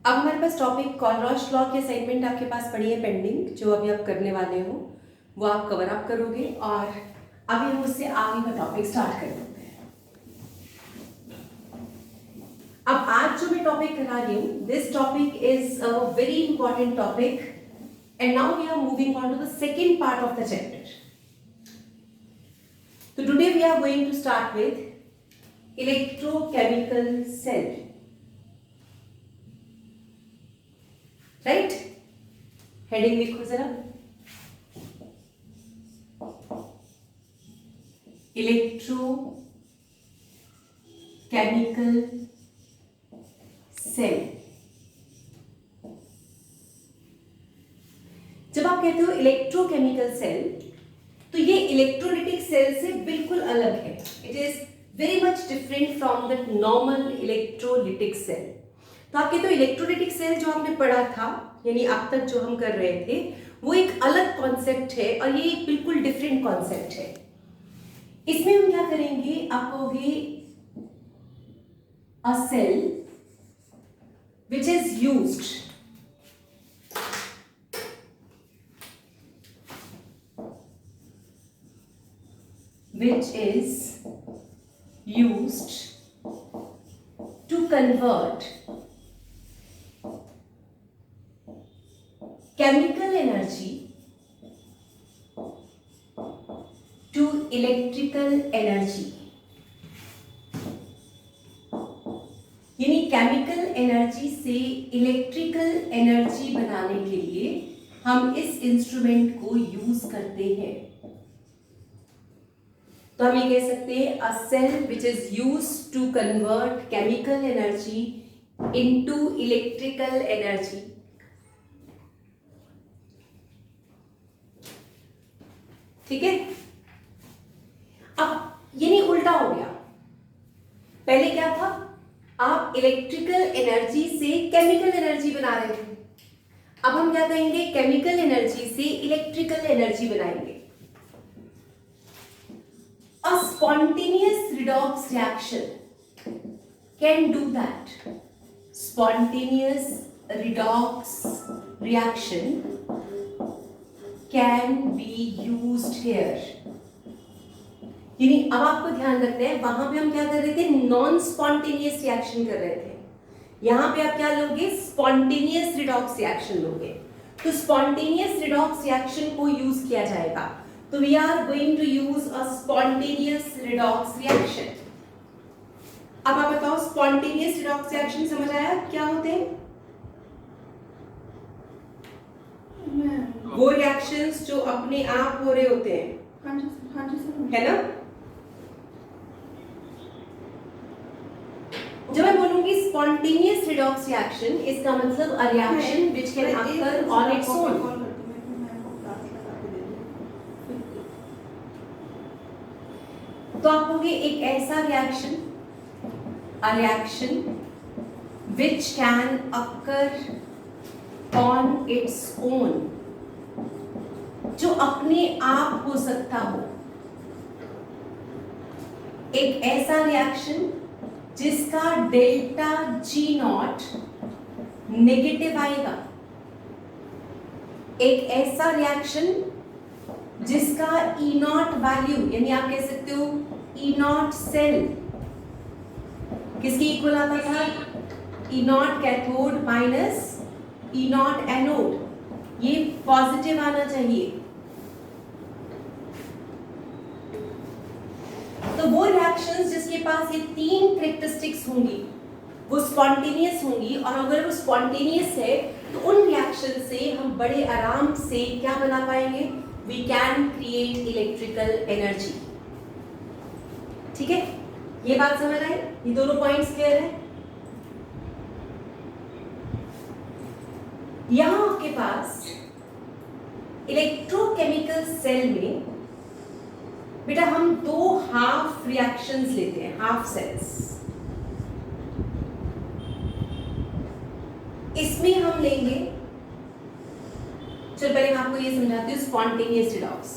अब हमारे पास topic कॉलरॉश law की असाइनमेंट आपके पास पड़ी है पेंडिंग, जो अभी आप करने वाले हो वो आप कवर अप करोगे और अभी हम उससे आगे का टॉपिक स्टार्ट कर देते हैं। अब आज जो मैं टॉपिक करा रही हूँ, this topic is a very important topic and now we are moving on to the second part of the chapter. तो today we are going to start with electrochemical cell, right? Heading लिखो जरा, electrochemical cell. जब आप कहते हो electrochemical cell, तो ये electrolytic cell से बिल्कुल अलग है। It is very much different from the normal electrolytic cell. तो आप कहते हो इलेक्ट्रोलिटिक सेल जो आपने पढ़ा था, यानी अब तक जो हम कर रहे थे, वो एक अलग कॉन्सेप्ट है और ये एक बिल्कुल डिफरेंट कॉन्सेप्ट है। इसमें हम क्या करेंगे, आप कहोगे a cell which is used to convert chemical energy to electrical energy। यानी केमिकल एनर्जी से इलेक्ट्रिकल एनर्जी बनाने के लिए हम इस इंस्ट्रूमेंट को यूज करते हैं। तो हम ये कह सकते हैं a cell which is use to convert chemical energy into electrical energy. ठीक है? अब ये नहीं उल्टा हो गया। पहले क्या था, आप इलेक्ट्रिकल एनर्जी से केमिकल एनर्जी बना रहे थे। अब हम क्या कहेंगे, केमिकल एनर्जी से इलेक्ट्रिकल एनर्जी बनाएंगे। A spontaneous redox reaction can do that. Spontaneous redox reaction can be used here. यानी अब आपको ध्यान रखना है, वहां पे हम क्या कर रहे थे, नॉन स्पॉन्टेनियस रिएक्शन कर रहे थे। यहां पे आप क्या लोगे, स्पॉन्टेनियस रिडॉक्स रिएक्शन लोगे। तो स्पॉन्टेनियस रिडॉक्स रिएक्शन को यूज किया जाएगा। तो we are going to use a spontaneous redox reaction। अब आप बताओ, spontaneous redox reaction समझ आया क्या होते हैं? वो रिएक्शंस जो अपने आप हो रहे होते हैं, है ना? जब मैं बोलूंगी spontaneous redox reaction, इसका मतलब a reaction which can occur on its own। तो आप कहोगे एक ऐसा reaction, a reaction which can occur on its own, जो अपने आप हो सकता हो। एक ऐसा रिएक्शन जिसका डेल्टा जी नॉट नेगेटिव आएगा। एक ऐसा रिएक्शन जिसका ई नॉट वैल्यू, यानी आप कह सकते हो ई नॉट सेल किसके इक्वल आता था, E naught cathode minus E naught anode. ये पॉजिटिव आना चाहिए। तो वो रिएक्शंस जिसके पास ये तीन कैरेक्टरिस्टिक्स होंगी वो स्पॉन्टेनियस होंगी, और अगर वो स्पॉन्टेनियस है तो उन रिएक्शन से हम बड़े आराम से क्या बना पाएंगे, we can create electrical energy। ठीक है, ये बात समझ आई? ये दोनों पॉइंट्स क्लियर है? यहां आपके पास इलेक्ट्रोकेमिकल सेल में बेटा हम दो हाफ रिएक्शंस लेते हैं, हाफ सेल्स। इसमें हम लेंगे, चलो पहले मैं आपको ये समझाती हूँ, स्पॉन्टेनियस रिडॉक्स।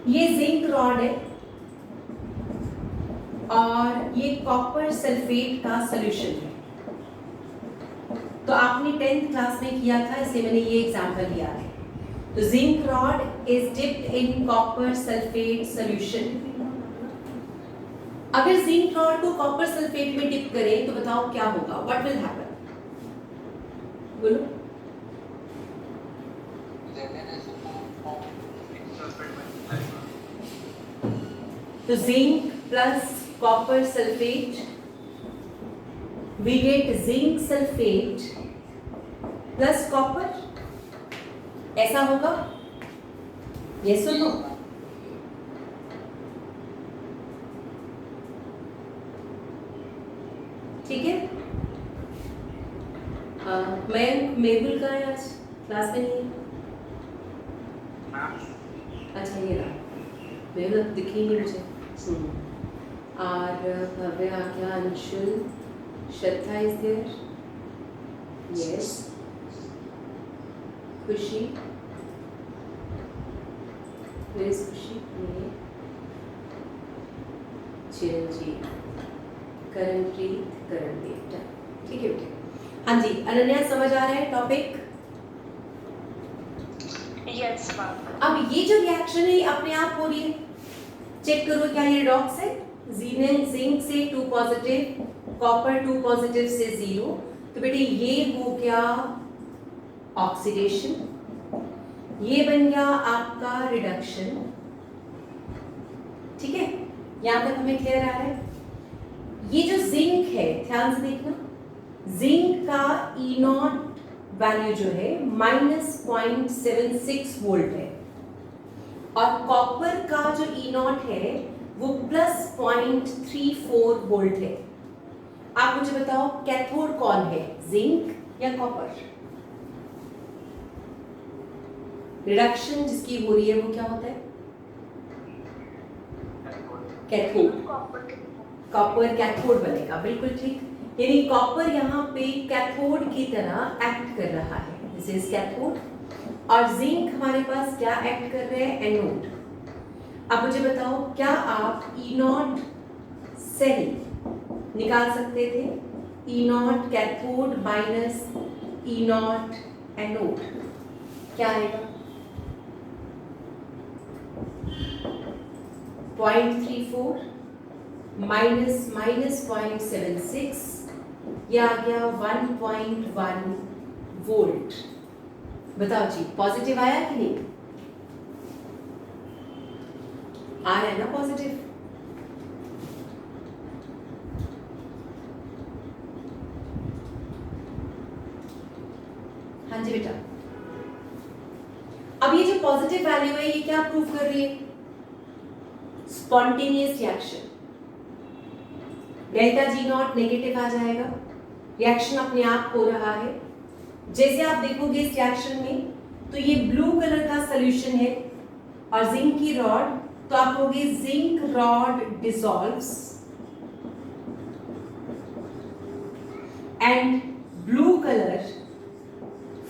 ये जिंक रॉड है और ये कॉपर सल्फेट का सॉल्यूशन है। तो आपने 10th क्लास में किया था, इसलिए मैंने ये एग्जाम्पल लिया है। तो zinc rod is dipped in copper sulphate solution. अगर जिंक रॉड को कॉपर सल्फेट में डिप करें तो बताओ क्या होगा, व्हाट विल हैपन? बोलो। तो zinc plus copper sulphate, we get zinc sulfate plus copper, ऐसा होगा? yes or no? ठीक है। मैं मेहुल का है आज, क्लास में नहीं है। अच्छा ये रहा, मेहुल अब दिखी नहीं मुझे। और भव्य आ गया, Anshul, Shraddha is there? Yes. Khushi? Where is Khushi? नहीं। चिरंजीव, करणप्रीत, करणदीप, ठीक है बेटे। हाँ जी, अनन्या समझ आ रहा है टॉपिक? Yes, ma'am. अब ये जो रिएक्शन है अपने आप हो रही है, चेक करो क्या ये रिडॉक्स है? जिंक से 2 पॉजिटिव, कॉपर 2 पॉजिटिव से 0, तो बेटे ये हो गया ऑक्सीडेशन, ये बन गया आपका रिडक्शन। ठीक है, यहां तक हमें क्लियर आ रहा है? ये जो जिंक है, ध्यान से देखना, जिंक का ई नॉट वैल्यू जो है -0.76 वोल्ट है, और कॉपर का जो ई नॉट है वो +0.34 वोल्ट है। आप मुझे बताओ कैथोड कौन है, जिंक या कॉपर? रिडक्शन जिसकी हो रही है वो क्या होता है? कैथोड। कॉपर कैथोड बनेगा, बिल्कुल ठीक। यानी कॉपर यहाँ पे कैथोड की तरह एक्ट कर रहा है, दिस इज कैथोड, और जिंक हमारे पास क्या एक्ट कर रहे हैं? एनोड। अब मुझे बताओ क्या आप ई नॉट सेल निकाल सकते थे? E naught cathode minus E naught anode क्या आएगा? 0.34 माइनस -0.76, यह आ गया 1.1 वोल्ट। बताओ जी, पॉजिटिव आया कि नहीं? आ रहा है ना पॉजिटिव? हाँ जी बेटा। अब ये जो पॉजिटिव वैल्यू है ये क्या प्रूव कर रही है? Spontaneous reaction. Delta G naught negative आ जाएगा, रिएक्शन अपने आप हो रहा है। जैसे आप देखोगे इस रिएक्शन में, तो ये ब्लू कलर का सॉल्यूशन है और जिंक की रॉड, तो आप कहोगे zinc rod dissolves and blue colour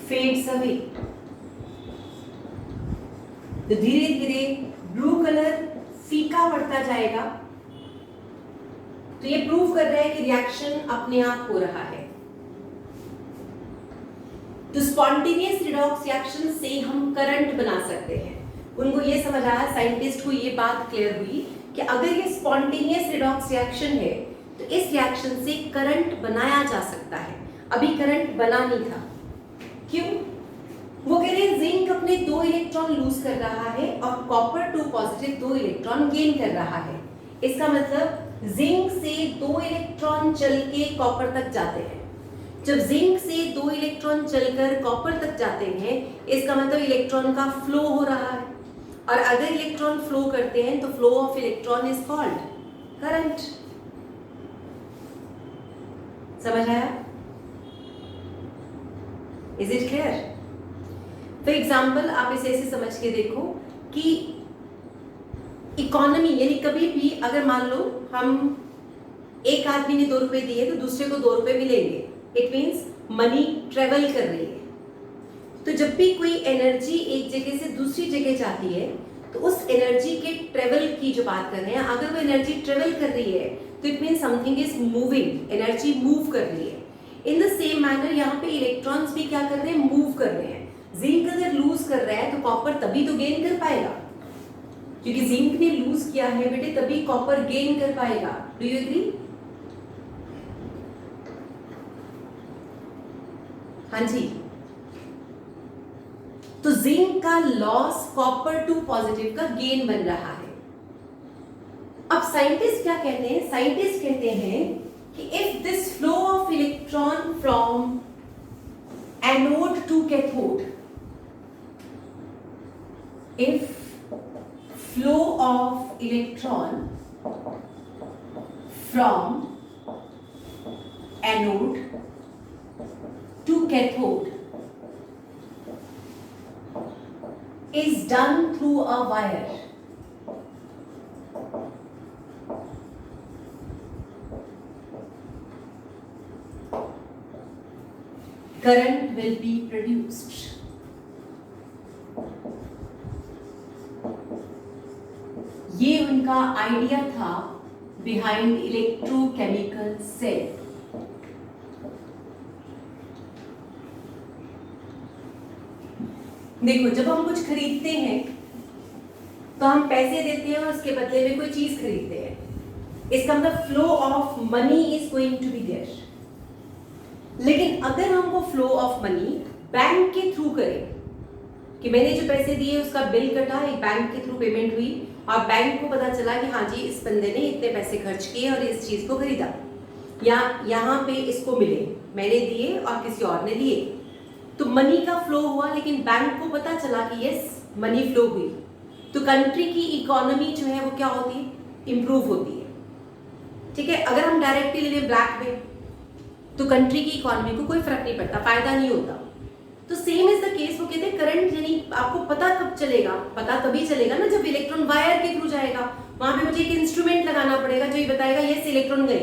fades away. तो धीरे धीरे ब्लू कलर फीका पड़ता जाएगा। तो ये प्रूव कर रहा है कि रिएक्शन अपने आप हो रहा है। तो स्पॉन्टेनियस रिडॉक्स रिएक्शन से हम करंट बना सकते हैं। उनको ये समझ आया, साइंटिस्ट को ये बात क्लियर हुई कि अगर ये स्पॉन्टेनियस रिडॉक्स रिएक्शन है तो इस रिएक्शन से करंट बनाया जा सकता है। अभी करंट बना नहीं था, क्यों? वो कह रहे हैं जिंक अपने 2 इलेक्ट्रॉन लूज कर रहा है और कॉपर 2 पॉजिटिव 2 इलेक्ट्रॉन गेन कर रहा है। इसका मतलब जिंक से 2 इलेक्ट्रॉन चल के कॉपर तक जाते हैं। जब जिंक से 2 इलेक्ट्रॉन चलकर कॉपर तक जाते हैं, इसका मतलब इलेक्ट्रॉन का फ्लो हो रहा है, और अगर इलेक्ट्रॉन फ्लो करते हैं तो flow of electron is called current. समझ आया? Is it clear? For example आप इसे ऐसे समझ के देखो कि इकोनॉमी, यानी कभी भी अगर मान लो हम एक आदमी ने 2 रुपए दिए तो दूसरे को 2 रुपए मिलेंगे, इट मीन्स मनी ट्रेवल कर रही है। तो जब भी कोई एनर्जी एक जगह से दूसरी जगह जाती है तो उस एनर्जी के ट्रेवल की जो बात कर रहे हैं, अगर वो एनर्जी ट्रेवल कर रही है तो it means something is moving, energy move कर रही है। इन द सेम मैनर यहाँ पे इलेक्ट्रॉन्स भी क्या कर रहे हैं, मूव कर रहे हैं। जिंक अगर लूज कर रहा है तो कॉपर तभी तो गेन कर पाएगा, क्योंकि जिंक ने लूज किया है बेटे तभी कॉपर गेन कर पाएगा। Do you agree? हाँ जी। तो जिंक का लॉस कॉपर टू पॉजिटिव का गेन बन रहा है। अब साइंटिस्ट क्या कहते हैं, साइंटिस्ट कहते हैं कि if this flow of electron from anode to cathode, if flow of electron from anode to cathode is done through a wire, current will be produced. ये उनका आइडिया था बिहाइंड इलेक्ट्रोकेमिकल सेल। देखो, जब हम कुछ खरीदते हैं तो हम पैसे देते हैं और उसके बदले में कोई चीज खरीदते हैं। इसका मतलब flow of money is going to be there. लेकिन अगर हम वो फ्लो ऑफ मनी बैंक के थ्रू करें कि मैंने जो पैसे दिए उसका बिल कटा, एक बैंक के थ्रू पेमेंट हुई और बैंक को पता चला कि हाँ जी इस बंदे ने इतने पैसे खर्च किए और इस चीज को खरीदा, या यहाँ पे इसको मिले, मैंने दिए और किसी और ने दिए, तो मनी का फ्लो हुआ। लेकिन बैंक को पता चला कि यस मनी फ्लो हुई, तो कंट्री की इकोनॉमी जो है वो क्या होती है, इंप्रूव होती है। ठीक है, अगर हम डायरेक्टली ले लें ब्लैक में तो कंट्री की इकोनॉमी को कोई फर्क नहीं पड़ता, फायदा नहीं होता। तो सेम इज द केस, वो कहते हैं करंट यानी आपको पता कब चलेगा, पता तभी चलेगा ना जब इलेक्ट्रॉन वायर के थ्रू जाएगा। वहां पे मुझे एक इंस्ट्रूमेंट लगाना पड़ेगा जो ये बताएगा यस इलेक्ट्रॉन गए।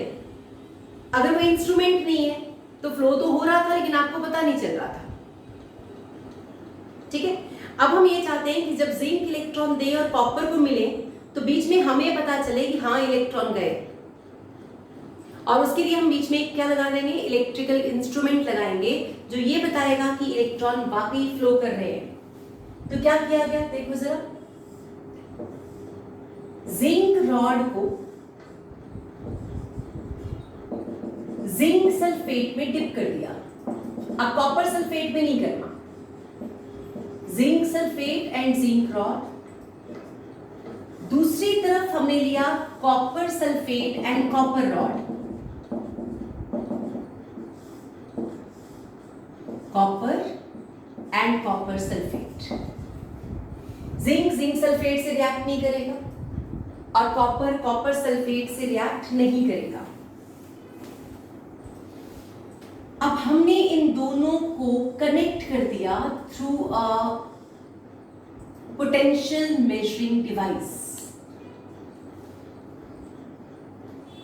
अगर वो इंस्ट्रूमेंट नहीं है तो फ्लो तो हो रहा था लेकिन आपको पता नहीं चल रहा था। ठीक है, अब हम ये चाहते हैं कि जब जिंक इलेक्ट्रॉन दे और कॉपर को मिले तो बीच में हमें पता चले कि हाँ इलेक्ट्रॉन गए, और उसके लिए हम बीच में क्या लगा देंगे, इलेक्ट्रिकल इंस्ट्रूमेंट लगाएंगे जो ये बताएगा कि इलेक्ट्रॉन वाकई फ्लो कर रहे हैं। तो क्या किया गया देखो जरा, जिंक रॉड को जिंक सल्फेट में डिप कर दिया। अब कॉपर सल्फेट में नहीं करना, zinc sulphate and zinc rod. दूसरी तरफ हमने लिया copper sulphate and copper rod, copper and copper sulphate. Zinc zinc sulphate से रिएक्ट नहीं करेगा और कॉपर कॉपर सल्फेट से रिएक्ट नहीं करेगा। अब हमने इन दोनों को कनेक्ट कर दिया through a potential measuring device.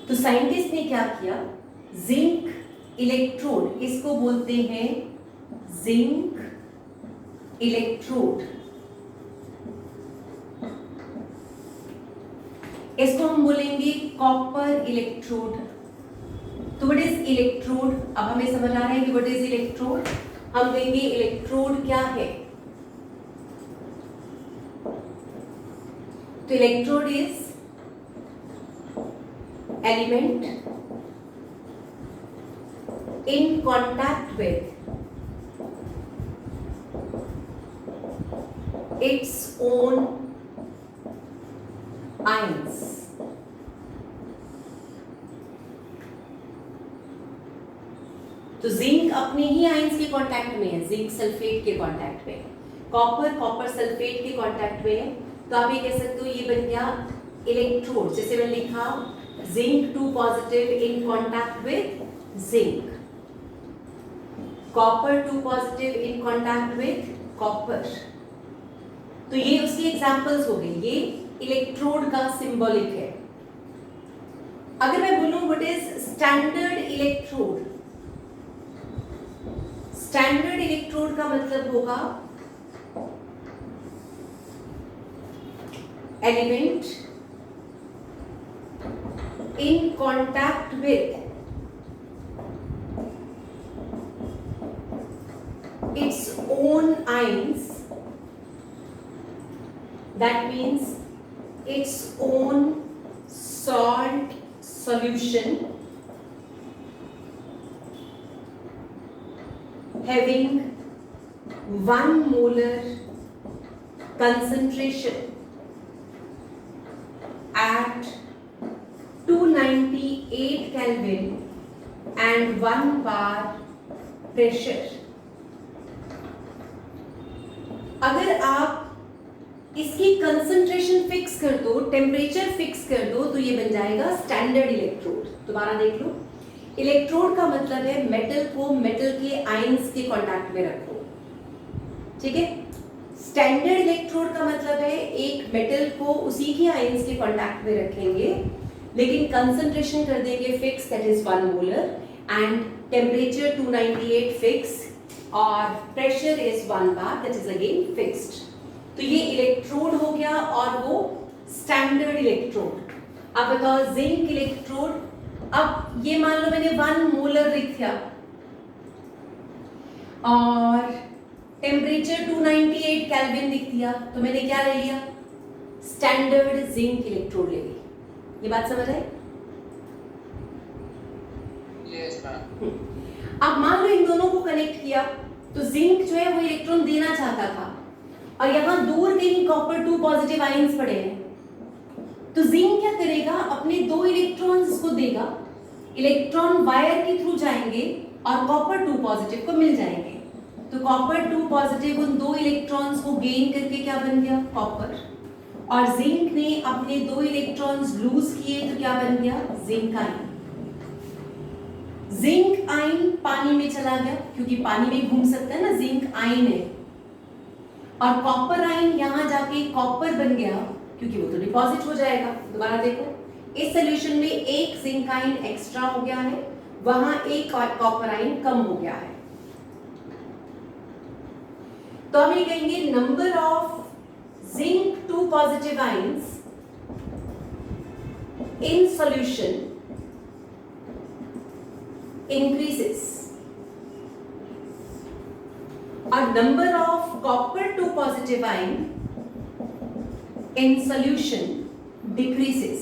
तो साइंटिस्ट ने क्या किया, जिंक इलेक्ट्रोड, इसको बोलते हैं जिंक इलेक्ट्रोड, इसको हम बोलेंगे कॉपर इलेक्ट्रोड। तो व्हाट इज इलेक्ट्रोड, अब हमें समझ आ रहा है कि व्हाट इज इलेक्ट्रोड। हम कहेंगे इलेक्ट्रोड क्या है, तो electrode is element in contact with its own ions. तो जिंक अपने ही आयंस के कांटेक्ट में है, जिंक सल्फेट के कांटेक्ट में, कॉपर कॉपर सल्फेट के कांटेक्ट में है। तो आप ये कह सकते हो ये बन गया इलेक्ट्रोड। जैसे मैंने लिखा zinc 2 positive in contact with zinc, copper 2 positive in contact with copper. तो ये उसकी एग्जांपल्स हो गई, ये इलेक्ट्रोड का सिंबॉलिक है। अगर मैं बोलूं what is standard electrode, standard electrode का मतलब होगा element in contact with own ions, that means its own salt solution having 1 molar concentration at 298 Kelvin and 1 bar pressure. अगर आप इसकी कंसंट्रेशन फिक्स कर दो, टेम्परेचर फिक्स कर दो, तो ये बन जाएगा स्टैंडर्ड इलेक्ट्रोड। दोबारा देख लो, इलेक्ट्रोड का मतलब है मेटल को मेटल के आयंस के कांटेक्ट में रखो, ठीक है। स्टैंडर्ड इलेक्ट्रोड का मतलब है एक मेटल को उसी के आयंस के कांटेक्ट में रखेंगे, लेकिन कंसंट्रेशन कर देंगे fix, that is 1 molar, and temperature 298 fix, और pressure is 1 bar, that is again fixed. तो ये इलेक्ट्रोड हो गया और वो स्टैंडर्ड इलेक्ट्रोड। अब बताओ जिंक इलेक्ट्रोड, अब ये मान लो मैंने 1 मोलर लिख दिया और टेम्परेचर 298 केल्विन लिख दिया, तो मैंने क्या ले लिया, स्टैंडर्ड जिंक इलेक्ट्रोड ले ली। ये बात समझ आई? Yes ma'am. अब मान लो इन दोनों को कनेक्ट किया, तो जिंक जो है वो इलेक्ट्रॉन देना चाहता था, और यहां दूर कहीं कॉपर 2 पॉजिटिव आयंस पड़े हैं, तो जिंक क्या करेगा, अपने 2 इलेक्ट्रॉन्स को देगा, इलेक्ट्रॉन वायर के थ्रू जाएंगे और कॉपर 2 पॉजिटिव को मिल जाएंगे। तो कॉपर 2 पॉजिटिव उन 2 इलेक्ट्रॉन्स को गेन करके क्या बन गया, कॉपर, और जिंक ने अपने 2 इलेक्ट्रॉन्स लूज किए तो क्या बन गया, जिंक आयन। जिंक आयन पानी में चला गया, क्योंकि पानी में घूम सकता है ना, जिंक आयन है, और कॉपर आयन यहां जाके कॉपर बन गया, क्योंकि वो तो डिपॉजिट हो जाएगा। दोबारा देखो, इस सॉल्यूशन में एक जिंक आयन एक्स्ट्रा हो गया है, वहां एक कॉपर आयन कम हो गया है। तो हम ये कहेंगे number of zinc 2 positive ions in solution increases, a number of copper 2 positive ion in solution decreases।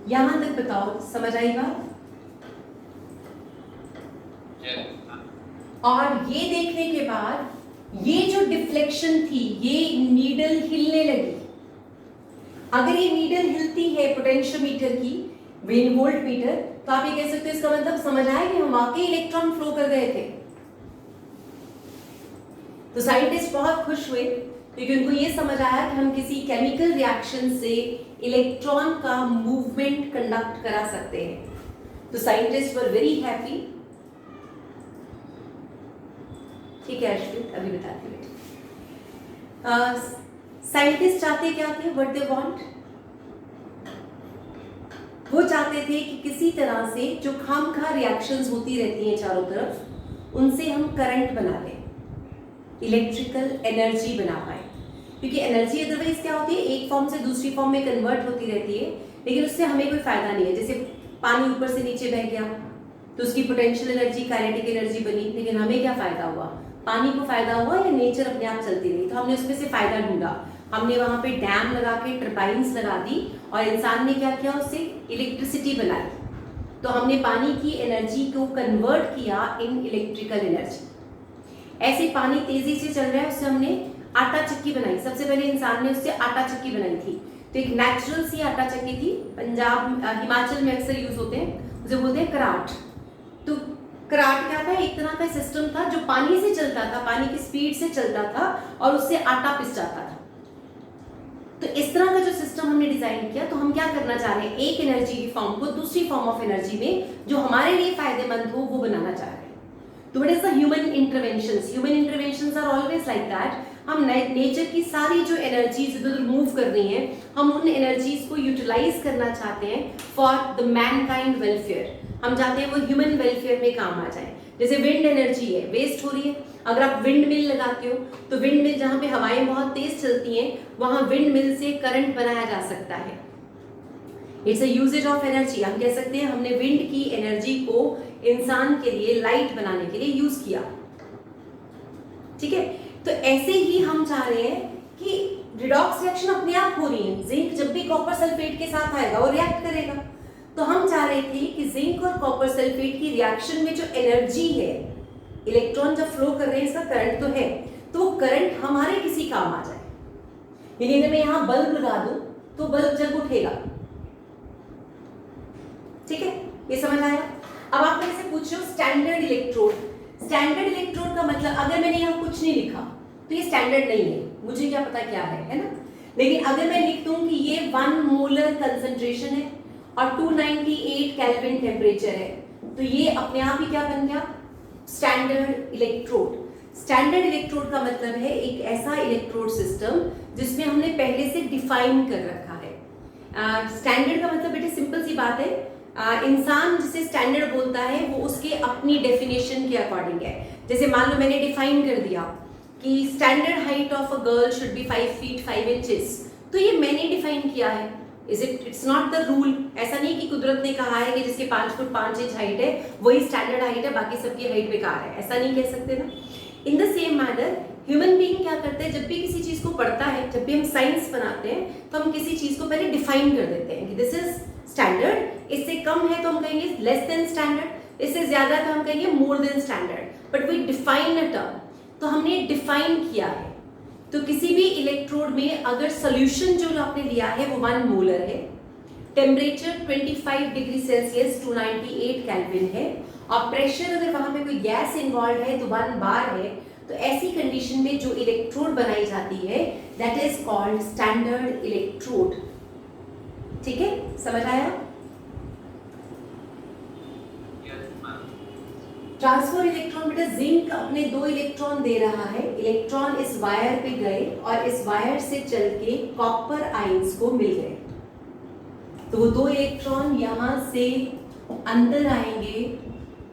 यहां तक बताओ, समझ आई बात? और ये देखने के बाद ये जो डिफ्लेक्शन थी, ये नीडल हिलने लगी। अगर ये नीडल हिलती है पोटेंशियोमीटर की, वोल्ट मीटर, तो आप ये कह सकते हो इसका मतलब समझ आया कि हम वाकई इलेक्ट्रॉन फ्लो कर गए थे। तो साइंटिस्ट बहुत खुश हुए क्योंकि उनको ये समझ आया कि हम किसी केमिकल रिएक्शन से इलेक्ट्रॉन का मूवमेंट कंडक्ट करा सकते हैं। तो साइंटिस्ट वर वेरी हैप्पी। ठीक है अर्शदीप, अभी बताती हूँ। साइंटिस्ट चाहते क्या थे, व्हाट दे वांट, वो चाहते थे कि किसी तरह से जो खामखा रिएक्शंस होती रहती हैं चारों तरफ, उनसे हम करंट बना लें, इलेक्ट्रिकल एनर्जी बना पाए। क्योंकि एनर्जी अदरवाइज क्या होती है, एक फॉर्म से दूसरी फॉर्म में कन्वर्ट होती रहती है, लेकिन उससे हमें कोई फायदा नहीं है। जैसे पानी ऊपर से नीचे बह गया तो उसकी पोटेंशियल एनर्जी काइनेटिक एनर्जी बनी, लेकिन हमें क्या फायदा हुआ, पानी को फायदा हुआ या नेचर अपने आप चलती रही। तो हमने उसमें से फायदा ढूंढा, हमने वहां पे डैम लगा के टर्बाइन्स लगा दी, और इंसान ने क्या किया, उससे इलेक्ट्रिसिटी बनाई। तो हमने पानी की एनर्जी को कन्वर्ट किया इन इलेक्ट्रिकल एनर्जी। ऐसे पानी तेजी से चल रहा है, उससे हमने आटा चक्की बनाई। सबसे पहले इंसान ने उससे आटा चक्की बनाई थी। तो एक नेचुरल सी आटा चक्की थी, पंजाब हिमाचल में अक्सर यूज होते हैं, उसे बोलते हैं कराट। तो कराट क्या था, एक तरह का सिस्टम था जो पानी से चलता था, पानी की स्पीड से चलता था, और उससे आटा पिस जाता था। तो इस तरह का जो सिस्टम हमने डिजाइन किया, तो हम क्या करना चाह रहे हैं, एक एनर्जी की फॉर्म को दूसरी फॉर्म ऑफ एनर्जी में जो हमारे लिए फायदेमंद हो वो बनाना चाह रहे हैं। तो what is the human interventions? Human interventions are always like that. हम नेचर की सारी जो एनर्जीज इधर मूव कर रही हैं, हम उन एनर्जीज को यूटिलाइज करना चाहते हैं फॉर द मैनकाइंड वेलफेयर। हम चाहते हैं वो ह्यूमन वेलफेयर में काम आ जाए। जैसे विंड एनर्जी है, वेस्ट हो रही है, अगर आप विंड मिल लगाते हो, तो विंड मिल जहां पे हवाएं बहुत तेज चलती हैं, वहां विंड मिल से करंट बनाया जा सकता है। It's a uses of energy. हम कह सकते हैं हमने विंड की एनर्जी को इंसान के लिए, लाइट बनाने के लिए यूज किया। ठीक है। तो ऐसे ही हम चाह रहे हैं कि रिडॉक्स रिएक्शन अपने आप हो रही है, जिंक जब भी कॉपर सल्फेट के साथ आएगा वो रिएक्ट करेगा। तो हम चाह रहे थे कि जिंक और कॉपर सल्फेट की रिएक्शन में जो एनर्जी है, इलेक्ट्रॉन जब फ्लो कर रहे हैं, इसका करंट तो है, तो वो करंट हमारे किसी काम आ जाए। यानी अगर मैं यहाँ बल्ब लगा दूं तो बल्ब जग उठेगा। ठीक है, ये समझ आया? अब आप मेरे से पूछ रहे हो स्टैंडर्ड इलेक्ट्रोड। स्टैंडर्ड इलेक्ट्रोड का मतलब, अगर मैंने यहाँ कुछ नहीं लिखा तो ये स्टैंडर्ड नहीं है, मुझे क्या पता क्या है ना। लेकिन अगर मैं लिख दूं कि ये 1 मोलर कंसंट्रेशन है और 298 केल्विन टेम्परेचर है, तो ये अपने आप ही क्या बन गया? Standard electrode. स्टैंडर्ड इलेक्ट्रोड का मतलब है एक ऐसा इलेक्ट्रोड सिस्टम जिसमें हमने पहले से डिफाइन कर रखा है। स्टैंडर्ड का मतलब बेटे सिंपल सी बात है, इंसान जिसे स्टैंडर्ड बोलता है वो उसके अपनी डेफिनेशन के अकॉर्डिंग है। जैसे मान लो मैंने डिफाइन कर दिया कि standard height of a girl should be 5 feet 5 inches, तो ये मैंने डिफाइन किया है। It's not the rule. ऐसा नहीं कि कुदरत ने कहा है कि जिसके 5 फुट 5 इंच हाइट है वही स्टैंडर्ड हाइट है, बाकी सबकी हाइट बेकार है, ऐसा नहीं कह सकते ना। In the same manner human being क्या करते हैं, जब भी किसी चीज को पढ़ता है, जब भी हम साइंस बनाते हैं, तो हम किसी चीज को पहले डिफाइन कर देते हैं कि दिस इज स्टैंडर्ड। इससे कम है तो हम कहेंगे लेस देन स्टैंडर्ड, इससे ज्यादा तो हम कहेंगे more than standard, but we define a term. तो हमने डिफाइन किया है। तो किसी भी इलेक्ट्रोड में अगर सोल्यूशन जो आपने लिया है वो 1 मोलर है, टेम्परेचर 25 डिग्री सेल्सियस 298 केल्विन है, और प्रेशर अगर वहां पे कोई गैस इन्वॉल्व है तो 1 बार है, तो ऐसी कंडीशन में जो इलेक्ट्रोड बनाई जाती है that is called standard electrode. ठीक है, समझ आया? ट्रांसफर इलेक्ट्रॉन बेटा, जिंक अपने 2 इलेक्ट्रॉन दे रहा है, इलेक्ट्रॉन इस वायर पे गए और इस वायर से चल के कॉपर आयंस को मिल गए। तो वो 2 इलेक्ट्रॉन यहां से अंदर आएंगे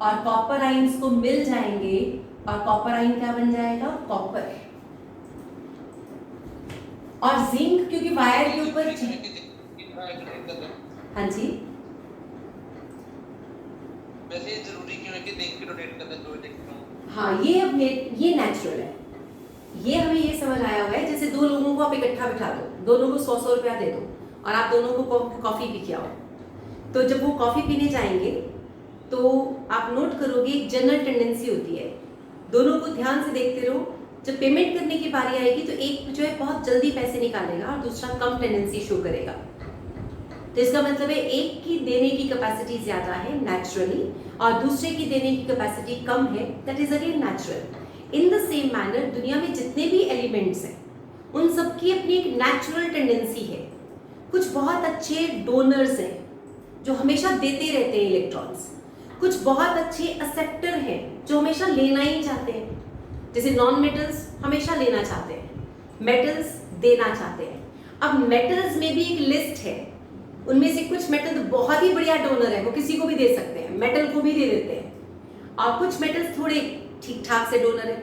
और कॉपर आयंस को मिल जाएंगे, और कॉपर आयन क्या बन जाएगा? कॉपर। और जिंक क्योंकि वायर के ऊपर, हाँ जी, वैसे जरूरी क्यों है कि जिंक डोनेट कर दें 2 इलेक्ट्रॉन? हाँ, ये नेचुरल है। ये हमें ये समझ आया हुआ है, जैसे 2 लोगों को आप इकट्ठा बिठा दो, दोनों को 100 रुपया दे दो और आप दोनों को कॉफी पी के आओ, तो जब वो कॉफी पीने जाएंगे तो आप नोट करोगे एक जनरल टेंडेंसी होती है, दोनों को ध्यान से देखते रहो, जब पेमेंट करने की बारी आएगी तो एक जो है बहुत जल्दी पैसे निकालेगा और दूसरा कम टेंडेंसी शो करेगा। तो इसका मतलब है एक की देने की कैपेसिटी ज्यादा है नेचुरली, और दूसरे की देने की कैपेसिटी कम है, that is again natural. In the same manner दुनिया में जितने भी एलिमेंट्स हैं उन सबकी अपनी एक नेचुरल टेंडेंसी है। कुछ बहुत अच्छे डोनर्स हैं जो हमेशा देते रहते हैं इलेक्ट्रॉन्स, कुछ बहुत अच्छे एक्सेप्टर हैं जो हमेशा लेना ही चाहते हैं। जैसे नॉन मेटल्स हमेशा लेना चाहते हैं, मेटल्स देना चाहते हैं। अब मेटल्स में भी एक लिस्ट है, उनमें से कुछ मेटल तो बहुत ही बढ़िया डोनर है, वो किसी को भी दे सकते हैं, मेटल को भी दे देते हैं, और कुछ मेटल्स थोड़े ठीक ठाक से डोनर है।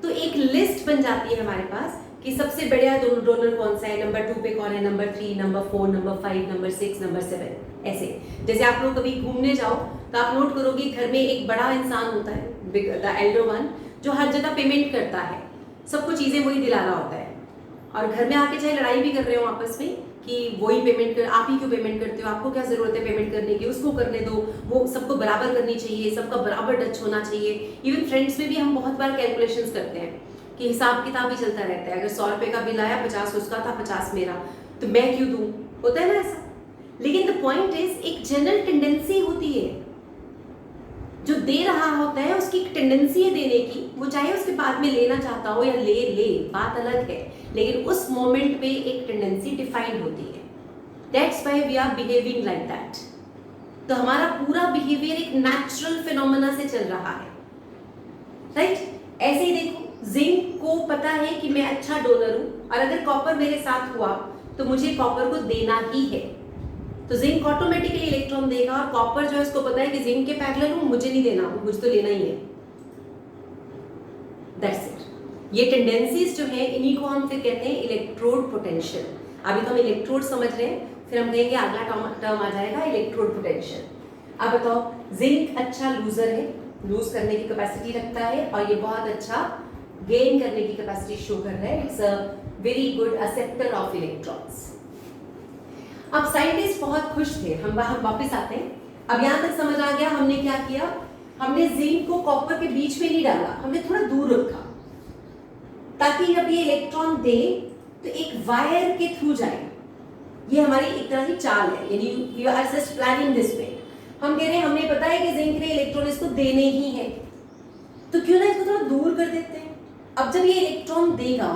तो एक लिस्ट बन जाती है हमारे पास कि सबसे बढ़िया डोनर कौन सा है, नंबर 2 पे कौन है, number 3, number 4, number 5, number 6, number 7, ऐसे। जैसे आप लोग कभी घूमने जाओ तो आप नोट करोगे घर में एक बड़ा इंसान होता है, द एल्डर वन, जो हर जगह पेमेंट करता है, सबको चीजें वही दिला रहा होता है, और घर में आके चाहे लड़ाई भी कर रहे हो आपस में कि वही पेमेंट कर, आप ही क्यों पेमेंट करते हो, आपको क्या जरूरत है पेमेंट करने की, उसको करने दो, वो सबको बराबर करनी चाहिए, सबका बराबर टच होना चाहिए। इवन फ्रेंड्स में भी हम बहुत बार कैलकुलेशंस करते हैं कि हिसाब किताब ही चलता रहता है, अगर 100 रुपए का बिल आया, 50 उसका था, 50 मेरा, तो मैं क्यों दूं, होता है ना ऐसा। लेकिन द पॉइंट इज एक जनरल टेंडेंसी होती है, जो दे रहा होता है उसकी एक टेंडेंसी है देने की, वो चाहे उसके बाद में लेना चाहता हो या ले, बात अलग है, लेकिन उस मोमेंट पे एक टेंडेंसी डिफाइंड होती है। That's why we are behaving like that. तो हमारा पूरा बिहेवियर एक नेचुरल फिनोमेना से चल रहा है, राइट? ऐसे ही देखो, जिंक को पता है कि मैं अच्छा डोनर हूं, और अगर कॉपर मेरे साथ हुआ तो मुझे कॉपर को देना ही है, तो जिंक ऑटोमेटिकली इलेक्ट्रॉन देगा, और कॉपर जो है उसको पता है कि जिंक के पैरेलल हूं, मुझे नहीं देना, मुझे तो लेना ही है। That's it. ये टेंडेंसीज जो है इन्हीं को हम फिर कहते हैं इलेक्ट्रोड पोटेंशियल। अभी तो हम इलेक्ट्रोड समझ रहे हैं, फिर हम कहेंगे अगला टर्म आ जाएगा इलेक्ट्रोड पोटेंशियल। अब बताओ, जिंक अच्छा लूजर है, लूज करने की कैपेसिटी रखता है, और ये बहुत अच्छा गेन करने की कैपेसिटी शो कर रहा है. It's a very good acceptor of electrons. अब साइंटिस्ट बहुत खुश थे. हम वापस आते हैं. अब यहां तक समझ आ गया हमने क्या किया. हमने जिंक को कॉपर के बीच में नहीं डाला, हमने थोड़ा दूर रखा ताकि जब ये इलेक्ट्रॉन दे तो एक वायर के थ्रू जाए. ये हमारी एक तरह की चाल है, यानी we are just planning this way. हम कह रहे हैं हमें पता है कि जिंक ने इलेक्ट्रॉन इसको देने ही है, तो क्यों ना इसको थोड़ा दूर कर देते हैं. अब जब ये इलेक्ट्रॉन देगा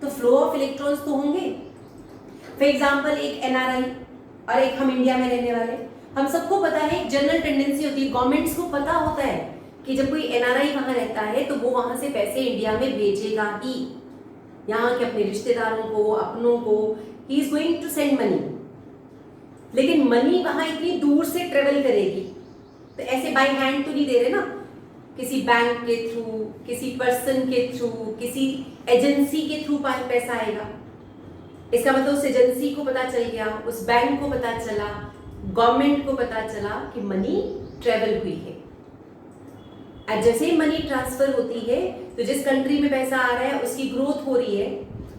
तो फ्लो ऑफ इलेक्ट्रॉन्स तो होंगे. फॉर एग्जांपल एक एनआरआई और एक हम इंडिया में रहने वाले, हम सबको पता है एक जनरल टेंडेंसी होती है, गवर्नमेंट्स को पता होता है कि जब कोई एनआरआई वहां रहता है तो वो वहां से पैसे इंडिया में भेजेगा ही, यहाँ के अपने रिश्तेदारों को, अपनों को, he is going to send money. लेकिन मनी वहां इतनी दूर से ट्रेवल करेगी तो ऐसे बाय हैंड तो नहीं दे रहे ना, किसी बैंक के थ्रू, किसी पर्सन के थ्रू, किसी एजेंसी के थ्रू पैसा आएगा. इसका मतलब उस एजेंसी को पता चल गया, उस बैंक को पता चला, गवर्नमेंट को पता चला कि मनी ट्रेवल हुई है. और जैसे ही मनी ट्रांसफर होती है तो जिस कंट्री में पैसा आ रहा है उसकी ग्रोथ हो रही है,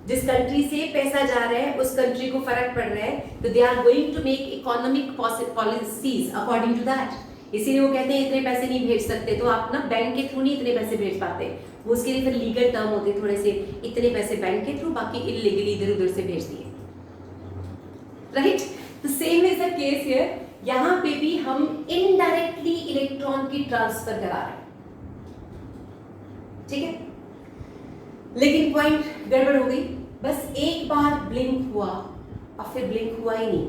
जिस कंट्री से पैसा जा रहा है उस कंट्री को फर्क पड़ रहा है, तो they are going to make economic policies according to that. इसीलिए वो कहते हैं इतने पैसे नहीं भेज सकते, तो आप ना बैंक के थ्रू नहीं इतने पैसे भेज पाते. वो उसके लिए फिर लीगल टर्म होते थोड़े से, इतने पैसे बैंक के थ्रू, बाकी इलीगली इधर उधर से भेज दिए. राइट, तो same is the case here. यहां पे भी हम इनडायरेक्टली इलेक्ट्रॉन की ट्रांसफर करा रहे हैं. ठीक है, लेकिन पॉइंट गड़बड़ हो गई. बस एक बार ब्लिंक हुआ और फिर ब्लिंक हुआ ही नहीं.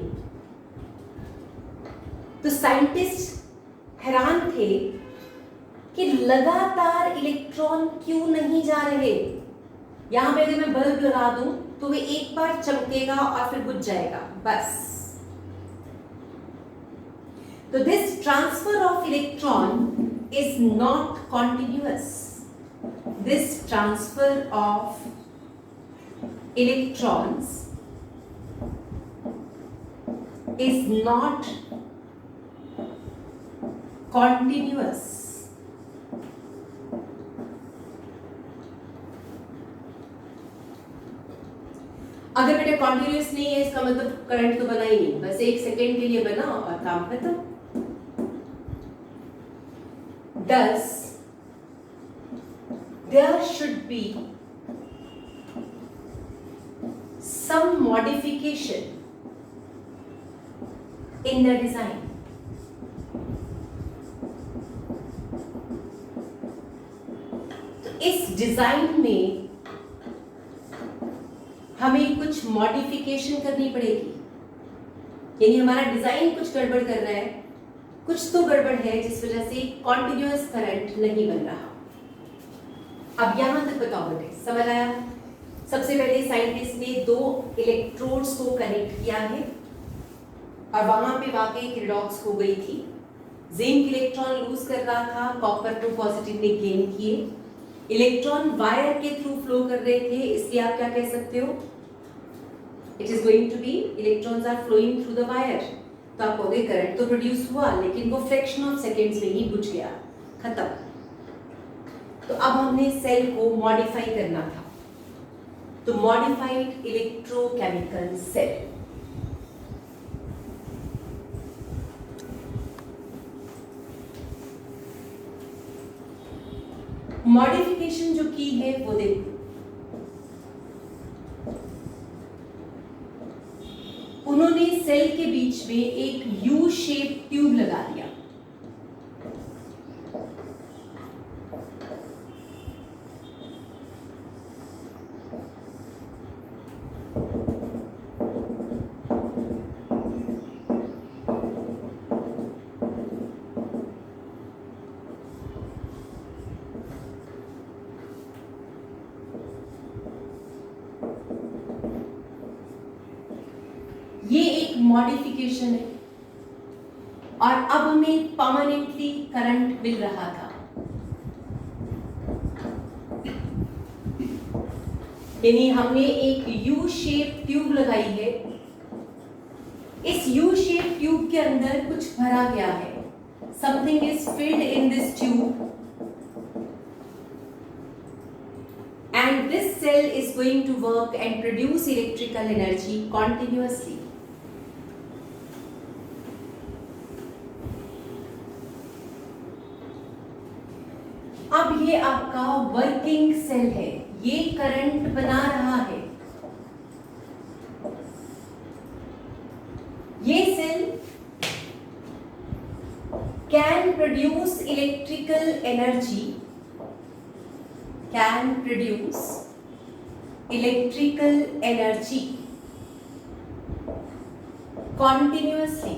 तो साइंटिस्ट हैरान थे कि लगातार इलेक्ट्रॉन क्यों नहीं जा रहे. यहां पे अगर मैं बल्ब लगा दूं तो वे एक बार चमकेगा और फिर बुझ जाएगा, बस. तो this transfer of electron is not continuous. This transfer of electrons is not continuous. अगर बेटा कॉन्टिन्यूस नहीं है इसका मतलब करंट तो बना ही नहीं, बस एक सेकेंड के लिए बना और काम खत्म. Thus there should be some modification in the design. तो इस डिजाइन में हमें कुछ मॉडिफिकेशन करनी पड़ेगी, यानी हमारा डिजाइन कुछ गड़बड़ कर रहा है, कुछ तो गड़बड़ है जिस वजह से कॉन्टिन्यूअस करंट नहीं बन रहा. अब यहां तक बताओ बेटे, समझ आया. सबसे पहले साइंटिस्ट ने दो इलेक्ट्रोड्स को कनेक्ट किया है और वहां पे वाकई पैराडॉक्स हो गई थी. जिंक इलेक्ट्रॉन लूज कर रहा था, कॉपर को पॉजिटिव ने गेन किए. इलेक्ट्रॉन वायर के थ्रू फ्लो कर रहे थे, इसलिए आप क्या कह सकते हो, it is going to be electrons are flowing through the wire. तो आप कहोगे करंट तो प्रोड्यूस हुआ लेकिन वो फ्रैक्शन ऑफ सेकेंड्स में ही बुझ गया, खत्म. तो अब हमने सेल को मॉडिफाई करना था, तो मॉडिफाइड इलेक्ट्रोकेमिकल सेल. मॉडिफिकेशन जो की है वो देखो, उन्होंने सेल के बीच में एक यू शेप ट्यूब लगा दिया. ये एक मॉडिफिकेशन है और अब हमें परमानेंटली करंट मिल रहा था, यानी हमने एक यू शेप ट्यूब लगाई है. इस यू शेप ट्यूब के अंदर कुछ भरा गया है, something is filled in this tube. cell is going to work and produce electrical energy continuously. अब ये आपका वर्किंग सेल है, ये करंट बना रहा है। ये cell can produce electrical energy, can produce electrical energy continuously.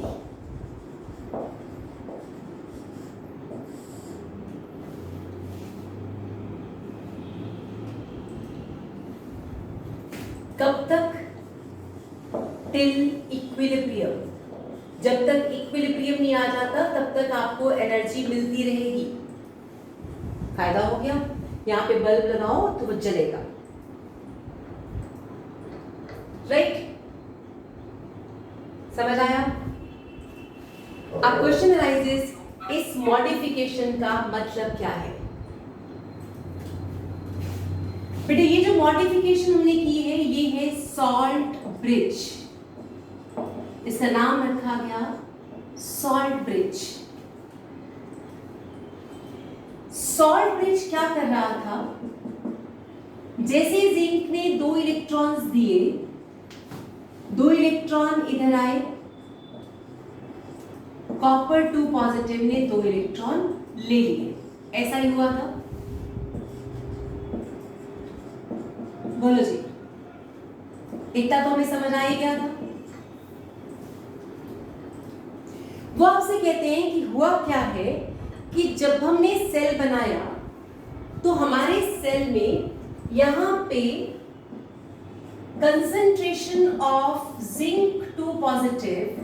कब तक? Till equilibrium. जब तक इक्विलिब्रियम नहीं आ जाता तब तक आपको एनर्जी मिलती रहेगी। फायदा हो गया? यहाँ पे बल्ब लगाओ तो वो जलेगा, राइट? समझ आया? अब क्वेश्चन अराइजेस, इस मॉडिफिकेशन का मतलब क्या है? बेटे ये जो मॉडिफिकेशन हमने की है ये है सॉल्ट ब्रिज। इसका नाम रखा गया सॉल्ट ब्रिज। सॉल्ट ब्रिज क्या कर रहा था? जैसे जिंक ने 2 इलेक्ट्रॉन्स दिए, 2 इलेक्ट्रॉन इधर आए, कॉपर 2 पॉजिटिव ने 2 इलेक्ट्रॉन ले लिए। ऐसा ही हुआ था? बोलो जी, इतना तो हमें समझ आ ही गया था। वो आपसे कहते हैं कि हुआ क्या है कि जब हमने सेल बनाया तो हमारे सेल में यहां पे concentration of zinc 2 positive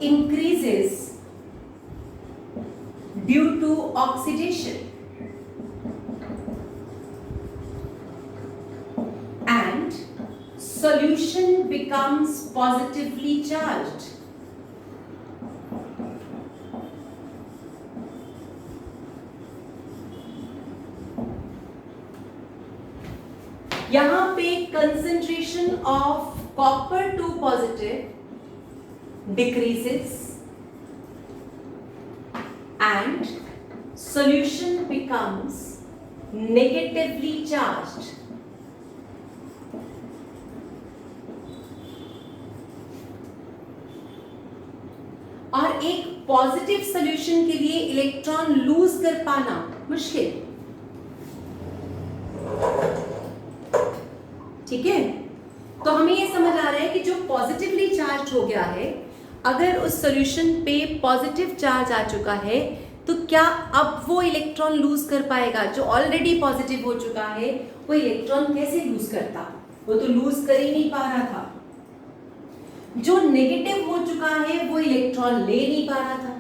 increases due to oxidation and solution becomes positively charged. यहां पे concentration of copper 2 positive decreases and solution becomes negatively charged. और एक पॉजिटिव सॉल्यूशन के लिए इलेक्ट्रॉन लूज कर पाना मुश्किल, ठीक है? तो हमें ये समझ आ रहा है कि जो पॉजिटिवली चार्ज हो गया है, अगर उस सॉल्यूशन पे पॉजिटिव चार्ज आ चुका है तो क्या अब वो इलेक्ट्रॉन लूज कर पाएगा? जो ऑलरेडी पॉजिटिव हो चुका है वो इलेक्ट्रॉन कैसे लूज करता? वो तो लूज कर ही नहीं पा रहा था। जो नेगेटिव हो चुका है वो इलेक्ट्रॉन ले नहीं पा रहा था,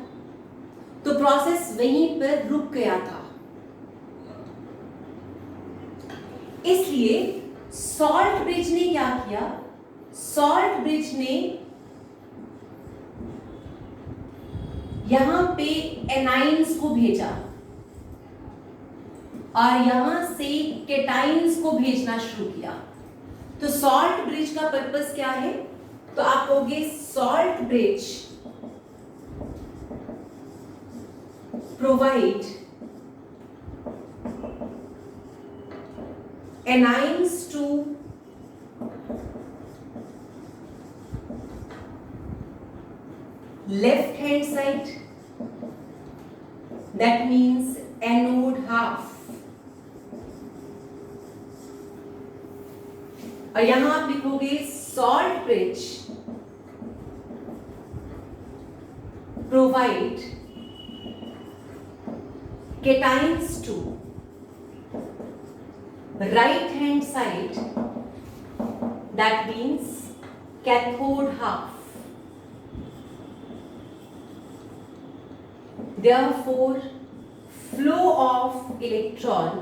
तो प्रोसेस वहीं पर रुक गया था। इसलिए सॉल्ट ब्रिज ने क्या किया? सॉल्ट ब्रिज ने यहां पे एनाइंस को भेजा और यहां से केटाइंस को भेजना शुरू किया। तो सॉल्ट ब्रिज का पर्पस क्या है? तो आप कहोगे salt bridge provide anions to left hand side, that means anode half, और यहां आप लिखोगे salt bridge provide cations to right hand side, that means cathode half. Therefore, flow of electron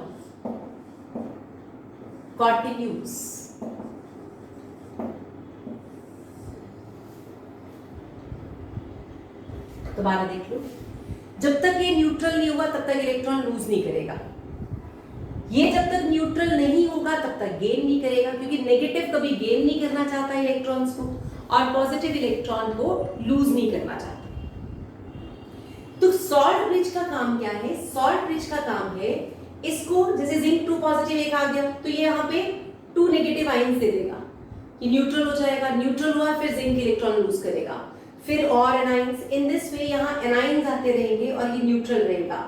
continues. दोबारा देख लो, जब तक ये न्यूट्रल नहीं हुआ तब तक इलेक्ट्रॉन लूज नहीं करेगा। ये जब तक न्यूट्रल नहीं होगा तब तक गेन नहीं करेगा, क्योंकि नेगेटिव कभी गेन नहीं करना चाहता इलेक्ट्रॉन्स को और पॉजिटिव इलेक्ट्रॉन को लूज नहीं करना चाहता। तो सॉल्ट ब्रिज का काम क्या है? सॉल्ट ब्रिज का काम है इसको, जैसे जिंक 2 पॉजिटिव एक आ गया तो ये यहाँ पे 2 नेगेटिव आयंस दे देगा, ये न्यूट्रल हो जाएगा, न्यूट्रल हुआ फिर जिंक इलेक्ट्रॉन लूज करेगा, फिर और एनाइंस। इन दिस वे यहाँ एनाइंस आते रहेंगे और ये न्यूट्रल रहेगा।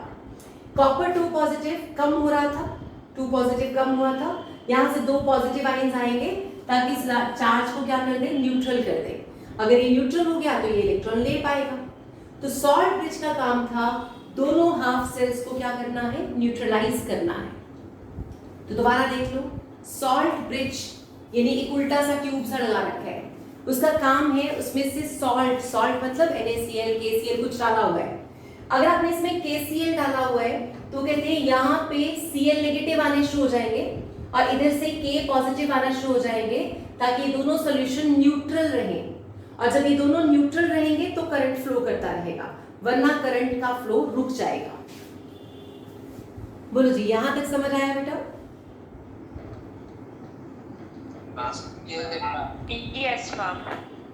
कॉपर 2 पॉजिटिव कम हो रहा था, 2 पॉजिटिव कम हुआ था, यहाँ से 2 पॉजिटिव आयंस आएंगे ताकि इस चार्ज को क्या कर दे? न्यूट्रल कर दे। अगर ये न्यूट्रल हो गया तो ये इलेक्ट्रॉन ले पाएगा। तो सॉल्ट ब्रिज का काम था दोनों हाफ सेल्स को क्या करना है? न्यूट्रलाइज करना है। तो दोबारा देख लो, सॉल्ट ब्रिज यानी एक उल्टा सा ट्यूब सा लगा रखा है, उसका काम है उसमें से सॉल्ट, सॉल्ट मतलब NaCl KCl कुछ डाला हुआ है। अगर आपने इसमें KCl डाला हुआ है तो कहते हैं यहाँ पे Cl नेगेटिव आने शुरू हो जाएंगे और इधर से K पॉजिटिव आना शुरू हो जाएंगे ताकि ये दोनों सॉल्यूशन न्यूट्रल रहें। और जब ये दोनों न्यूट्रल रहेंगे तो करंट फ्लो करता रहेगा, वरना करंट का फ्लो रुक जाएगा। बोलो जी, यहां तक समझ आया बेटा? Yes ma'am.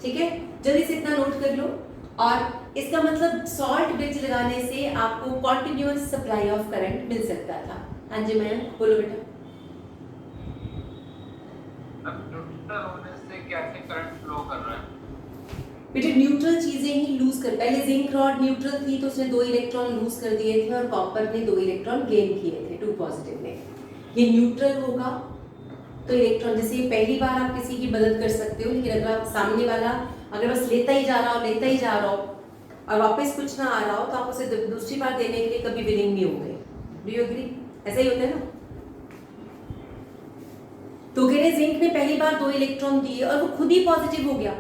ठीक है, जल्दी से इतना नोट कर लो। और इसका मतलब सॉल्ट ब्रिज लगाने से आपको कॉन्टिन्यूअस सप्लाई ऑफ करंट मिल सकता था। हाँ जी मैम, बोलो बेटा। अब न्यूट्रल होने से कैसे करंट फ्लो कर रहा है? बेटा न्यूट्रल चीजें ही लूज कर, पहले जिंक रॉड न्यूट्रल थी तो उसने 2 इलेक्ट्रॉन लूज कर दिए थे और कॉपर ने 2 इलेक्ट्रॉन गेन किए थे 2 पॉजिटिव ने। ये न्यूट्रल होगा तो इलेक्ट्रॉन, जैसे पहली बार आप किसी की मदद कर सकते हो, लेकिन अगर आप सामने वाला अगर बस लेता ही जा रहा हो और वापस कुछ ना आ रहा हो तो आप उसे दूसरी बार देने के लिए कभी विलिंग नहीं होंगे। Do you agree? ऐसा ही होता है ना। तो कह रहे जिंक ने पहली बार 2 इलेक्ट्रॉन दिए और वो खुद ही पॉजिटिव हो गया,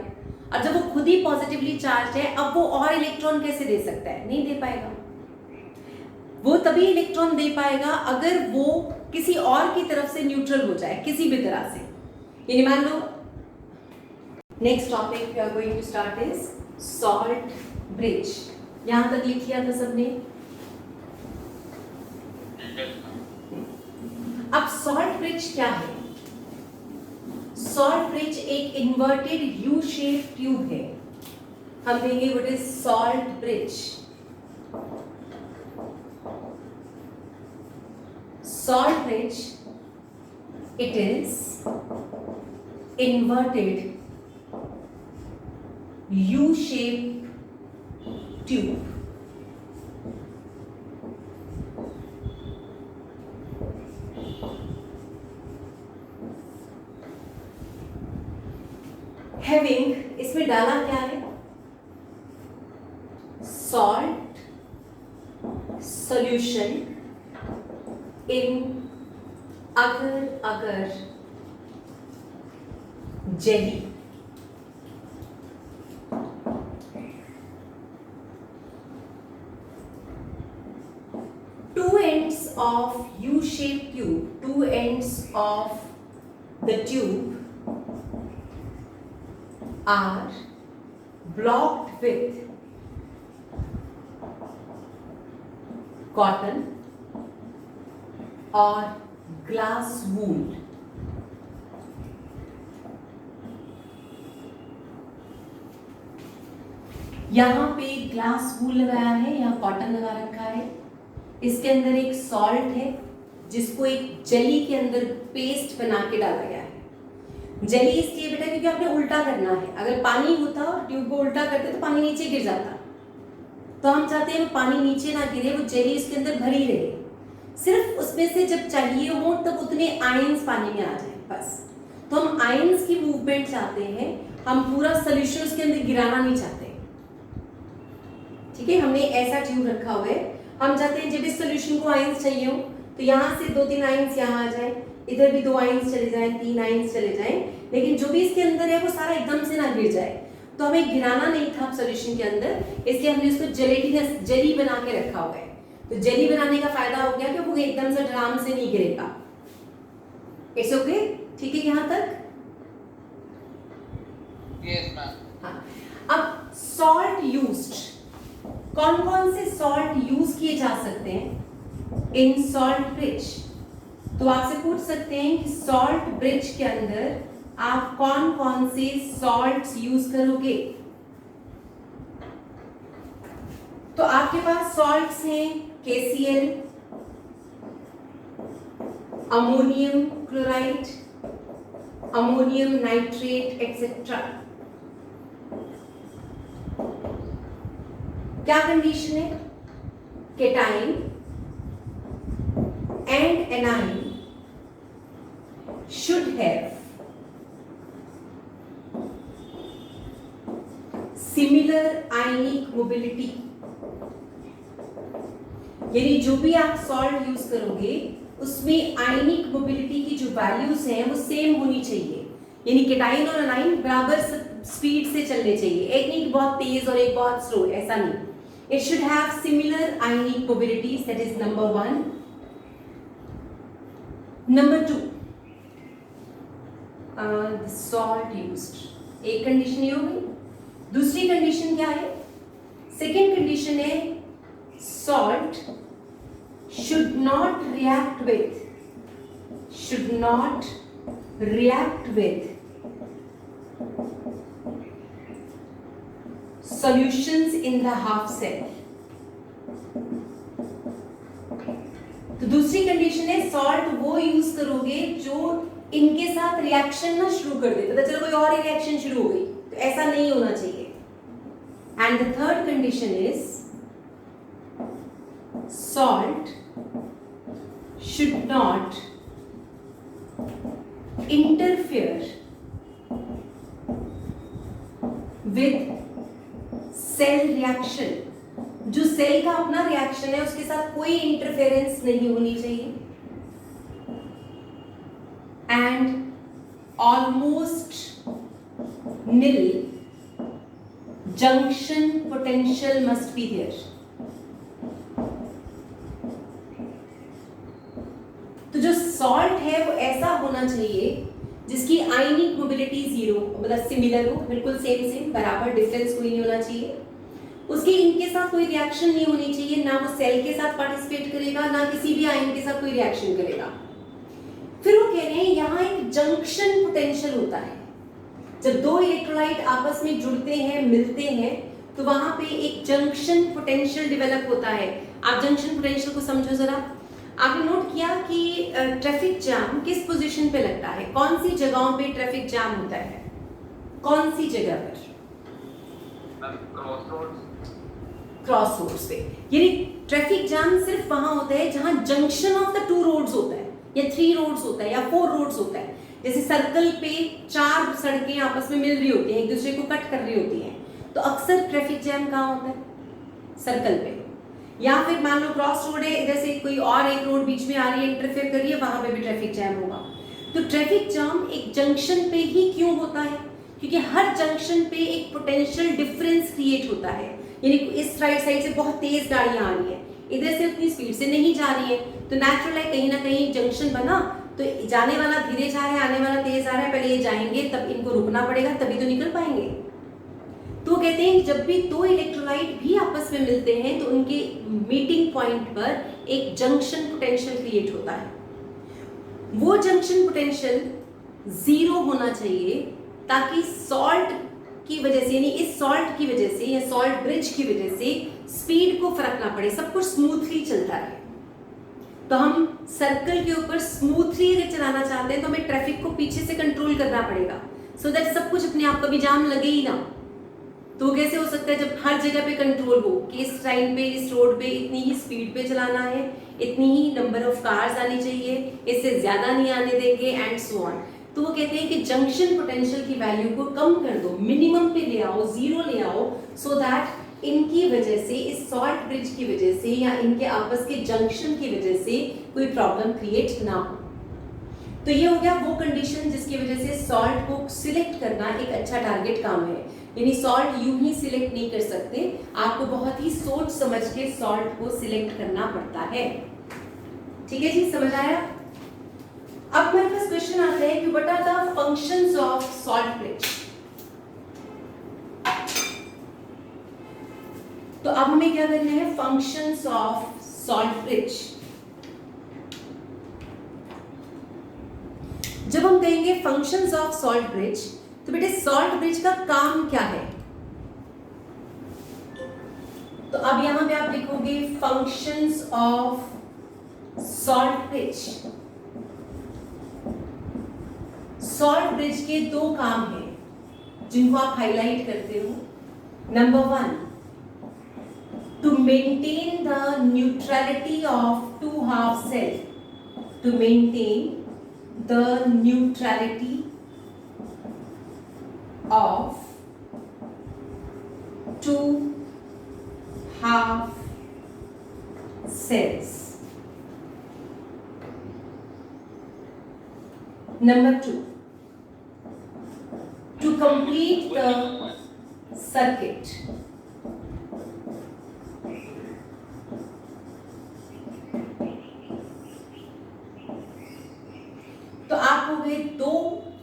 और जब वो खुद ही पॉजिटिवली चार्ज है अब वो और इलेक्ट्रॉन कैसे दे सकता है? नहीं दे पाएगा। वो तभी इलेक्ट्रॉन दे पाएगा अगर वो किसी और की तरफ से न्यूट्रल हो जाए, किसी भी तरह से। यानी मान लो next topic we are going to start is salt bridge. यहां तक लिख लिया था सबने? अब सॉल्ट ब्रिज क्या है? सॉल्ट ब्रिज एक इन्वर्टेड यू शेप ट्यूब है। हम देंगे what is salt bridge. Salt bridge, it is inverted U-shaped tube. Having, इसमें डाला क्या है? Salt solution in agar jelly. Two ends of U-shaped tube, two ends of the tube are blocked with cotton or glass wool. यहाँ पे glass wool लगाया है, यहाँ cotton लगा रखा है। इसके अंदर एक सॉल्ट है जिसको एक जेली के अंदर पेस्ट बना के डाला गया है। जेली इसलिए बेटा क्योंकि आपने उल्टा करना है। अगर पानी होता और ट्यूब को उल्टा करते तो पानी नीचे गिर जाता, तो हम चाहते हैं पानी नीचे ना गिरे, वो जेली इसके अंदर भरी रहे, सिर्फ उसमें से जब चाहिए हो तब उतने आयंस पानी में आ जाए बस। तो हम आयंस की मूवमेंट चाहते हैं, हम पूरा सोल्यूशन उसके अंदर गिराना नहीं चाहते। ठीक है, हमने ऐसा ट्यूब रखा हुआ है। हम चाहते हैं जब इस सोल्यूशन को आयंस चाहिए हो तो यहाँ से 2-3 आयंस यहाँ आ जाए, इधर भी 2 आयंस चले जाएं, 3 आयंस चले जाएं, लेकिन जो भी इसके अंदर है वो सारा एकदम से ना गिर जाए। तो हमें गिराना नहीं था सोल्यूशन के अंदर, इसलिए हमने उसको जेलेटिनस जेली बना के रखा हुआ है। तो जेली बनाने का फायदा हो गया कि वो एकदम से ड्राम से नहीं गिरेगा। इट्स ओके, ठीक है यहाँ तक? Yes ma'am. हाँ, अब सॉल्ट यूज्ड, कौन कौन से सॉल्ट यूज किए जा सकते हैं इन सॉल्ट ब्रिज? तो आपसे पूछ सकते हैं कि सॉल्ट ब्रिज के अंदर आप कौन कौन से सॉल्ट्स यूज करोगे। तो आपके पास सॉल्ट्स हैं KCl, ammonium chloride, ammonium nitrate etcetera. क्या कंडीशन है? Cation and A9 should have similar ionic mobility, यानी जो भी आप सॉल्ट यूज करोगे उसमें आयनिक मोबिलिटी की जो वैल्यूज हैं वो सेम होनी चाहिए, यानी केटाइन और एनाइन बराबर स्पीड से चलने चाहिए, एक नहीं बहुत तेज और एक बहुत स्लो, ऐसा नहीं। It should have similar ionic mobilities, that is number 1। Number 2, salt used, एक कंडीशन ये हो गई। दूसरी कंडीशन क्या है? सेकेंड कंडीशन है salt should not react with solutions in the half cell। तो दूसरी कंडीशन है सॉल्ट वो यूज करोगे जो इनके साथ रिएक्शन ना शुरू कर दे, पता चलो कोई और ही रिएक्शन शुरू हो गई, तो ऐसा नहीं होना चाहिए। And the third condition is salt should not interfere with cell reaction, जो सेल का अपना रिएक्शन है उसके साथ कोई इंटरफेरेंस नहीं होनी चाहिए। And almost nil junction potential must be there। तो जो सॉल्ट है वो ऐसा होना चाहिए जिसकी आयनिक मोबिलिटी 0, मतलब सिमिलर हो, बिल्कुल सेम बराबर, डिफरेंस कोई नहीं होना चाहिए। उसके इनके साथ कोई रिएक्शन नहीं होनी चाहिए, ना वो सेल के साथ पार्टिसिपेट करेगा ना किसी भी आयन के साथ कोई रिएक्शन करेगा। फिर वो कह रहे हैं यहाँ एक जंक्शन पोटेंशियल होता है, जब दो इलेक्ट्रोलाइट आपस में जुड़ते हैं, मिलते हैं, तो वहां पे एक जंक्शन पोटेंशियल डेवलप होता है। आप जंक्शन पोटेंशियल को समझो जरा। आपने नोट किया कि ट्रैफिक जैम किस पोजीशन पे लगता है, कौन सी जगहों पे ट्रैफिक जैम होता है, कौन सी जगह पर? क्रॉस रोड्स पे। यानी ट्रैफिक जैम सिर्फ वहां होता है जहां जंक्शन ऑफ द 2 रोड्स होता है, या 3 रोड्स होता है, या 4 रोड्स होता है। जैसे सर्कल पे 4 सड़कें आपस में मिल रही होती हैं, एक दूसरे को कट कर रही होती हैं, तो अक्सर ट्रैफिक जैम कहाँ होता है? सर्कल पे। या फिर मान लो क्रॉस रोड है, इधर से कोई और एक रोड बीच में आ रही है, इंटरफेयर कर रही है, वहां पे भी ट्रैफिक जैम होगा। तो ट्रैफिक जैम एक जंक्शन पे ही क्यों होता है? क्योंकि हर जंक्शन पे एक पोटेंशियल डिफरेंस क्रिएट होता है, यानी इस राइट साइड से बहुत तेज गाड़ियां आ रही हैं, इधर से उतनी स्पीड से नहीं जा रही है, तो नेचुरल है कहीं ना कहीं जंक्शन बना, तो जाने वाला धीरे जा रहा है, आने वाला तेज आ रहा है, पहले ये जाएंगे तब इनको रुकना पड़ेगा, तभी तो निकल पाएंगे। तो कहते हैं जब भी 2 इलेक्ट्रोलाइट भी आपस में मिलते हैं तो उनके मीटिंग पॉइंट पर एक जंक्शन पोटेंशियल क्रिएट होता है। वो जंक्शन पोटेंशियल 0 होना चाहिए, ताकि सॉल्ट की वजह से, यानी इस सॉल्ट की वजह से या सॉल्ट ब्रिज की वजह से स्पीड को फर्क ना पड़े, सब कुछ स्मूथली चलता रहे। तो हम सर्कल के ऊपर स्मूथली अगर चलाना चाहते हैं तो हमें ट्रैफिक को पीछे से कंट्रोल करना पड़ेगा, सो दैट सब कुछ अपने आप, कभी जाम लगे ही ना। तो कैसे हो सकता है? जब हर जगह पे कंट्रोल हो कि इस टाइम पे, इस रोड पे इतनी ही स्पीड पे चलाना है, इतनी ही नंबर ऑफ कार्स आनी चाहिए, इससे ज्यादा नहीं आने देंगे, एंड सो ऑन। तो वो कहते हैं कि जंक्शन पोटेंशियल की वैल्यू को कम कर दो, मिनिमम पे ले आओ, 0 ले आओ, सो दैट इनकी वजह से, इस सॉल्ट ब्रिज की वजह से या इनके आपस के जंक्शन की वजह से कोई प्रॉब्लम क्रिएट ना हो। तो ये हो गया वो कंडीशन जिसकी वजह से सॉल्ट को सिलेक्ट करना एक अच्छा टारगेट काम है। यानी सॉल्ट यूं ही सिलेक्ट नहीं कर सकते, आपको बहुत ही सोच समझ के सॉल्ट को सिलेक्ट करना पड़ता है। ठीक है जी, समझ आया? अब मेरे पास क्वेश्चन आता है कि what are the functions of salt bridge. तो अब हमें क्या करना है? Functions of salt bridge. जब हम कहेंगे फंक्शंस ऑफ सॉल्ट ब्रिज, तो बेटे सॉल्ट ब्रिज का काम क्या है? तो अब यहां पे आप लिखोगे functions of salt bridge. Salt bridge के दो काम हैं जिनको आप हाईलाइट करते हो। Number 1, to maintain the neutrality of two half cell, to maintain the neutrality of two half cells. Number 2, to complete the circuit. तो आप हो गए दो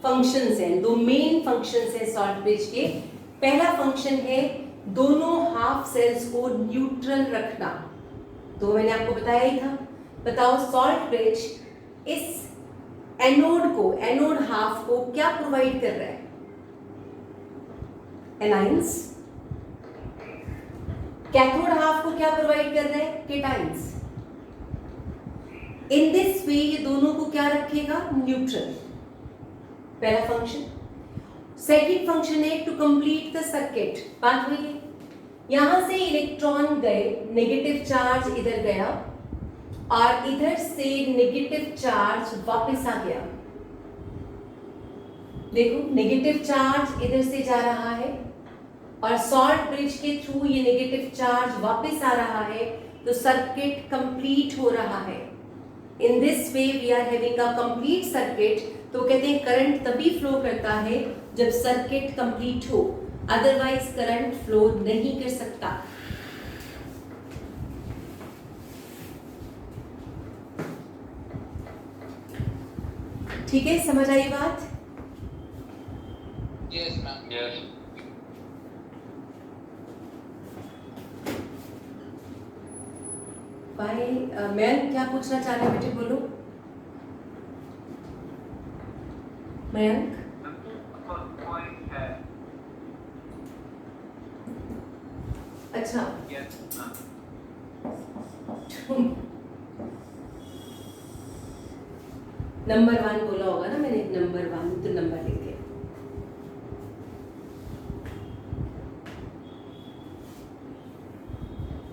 फंक्शंस हैं, दो मेन फंक्शंस हैं सॉल्ट ब्रिज के। पहला फंक्शन है दोनों हाफ सेल्स को न्यूट्रल रखना, तो मैंने आपको बताया ही था। बताओ सॉल्ट ब्रिज इस एनोड हाफ को क्या प्रोवाइड कर रहा है? एनाइंस। कैथोड हाफ को क्या प्रोवाइड कर रहा है? केटाइंस। इन दिस वे ये दोनों को क्या रखेगा? न्यूट्रल। पहला फंक्शन। सेकंड फंक्शन है टू कंप्लीट द सर्किट। बात हुई है, यहां से इलेक्ट्रॉन गए, नेगेटिव चार्ज इधर गया और इधर से नेगेटिव चार्ज वापस आ गया। देखो नेगेटिव चार्ज इधर से जा रहा है और सॉल्ट ब्रिज के थ्रू ये नेगेटिव चार्ज वापस आ रहा है, तो सर्किट कंप्लीट हो रहा है। In this way we are having a complete circuit. तो कहते हैं करंट तभी फ्लो करता है जब सर्किट कंप्लीट हो, अदरवाइज करंट फ्लो नहीं कर सकता। ठीक है, समझ आई बात? Yes ma'am. यस भाई मैं क्या पूछना चाह रहे हैं बेटे, बोलो। मयंक, पॉइंट है। अच्छा यस नंबर 1 बोला होगा ना मैंने, नंबर 1 तो नंबर लिख दिया।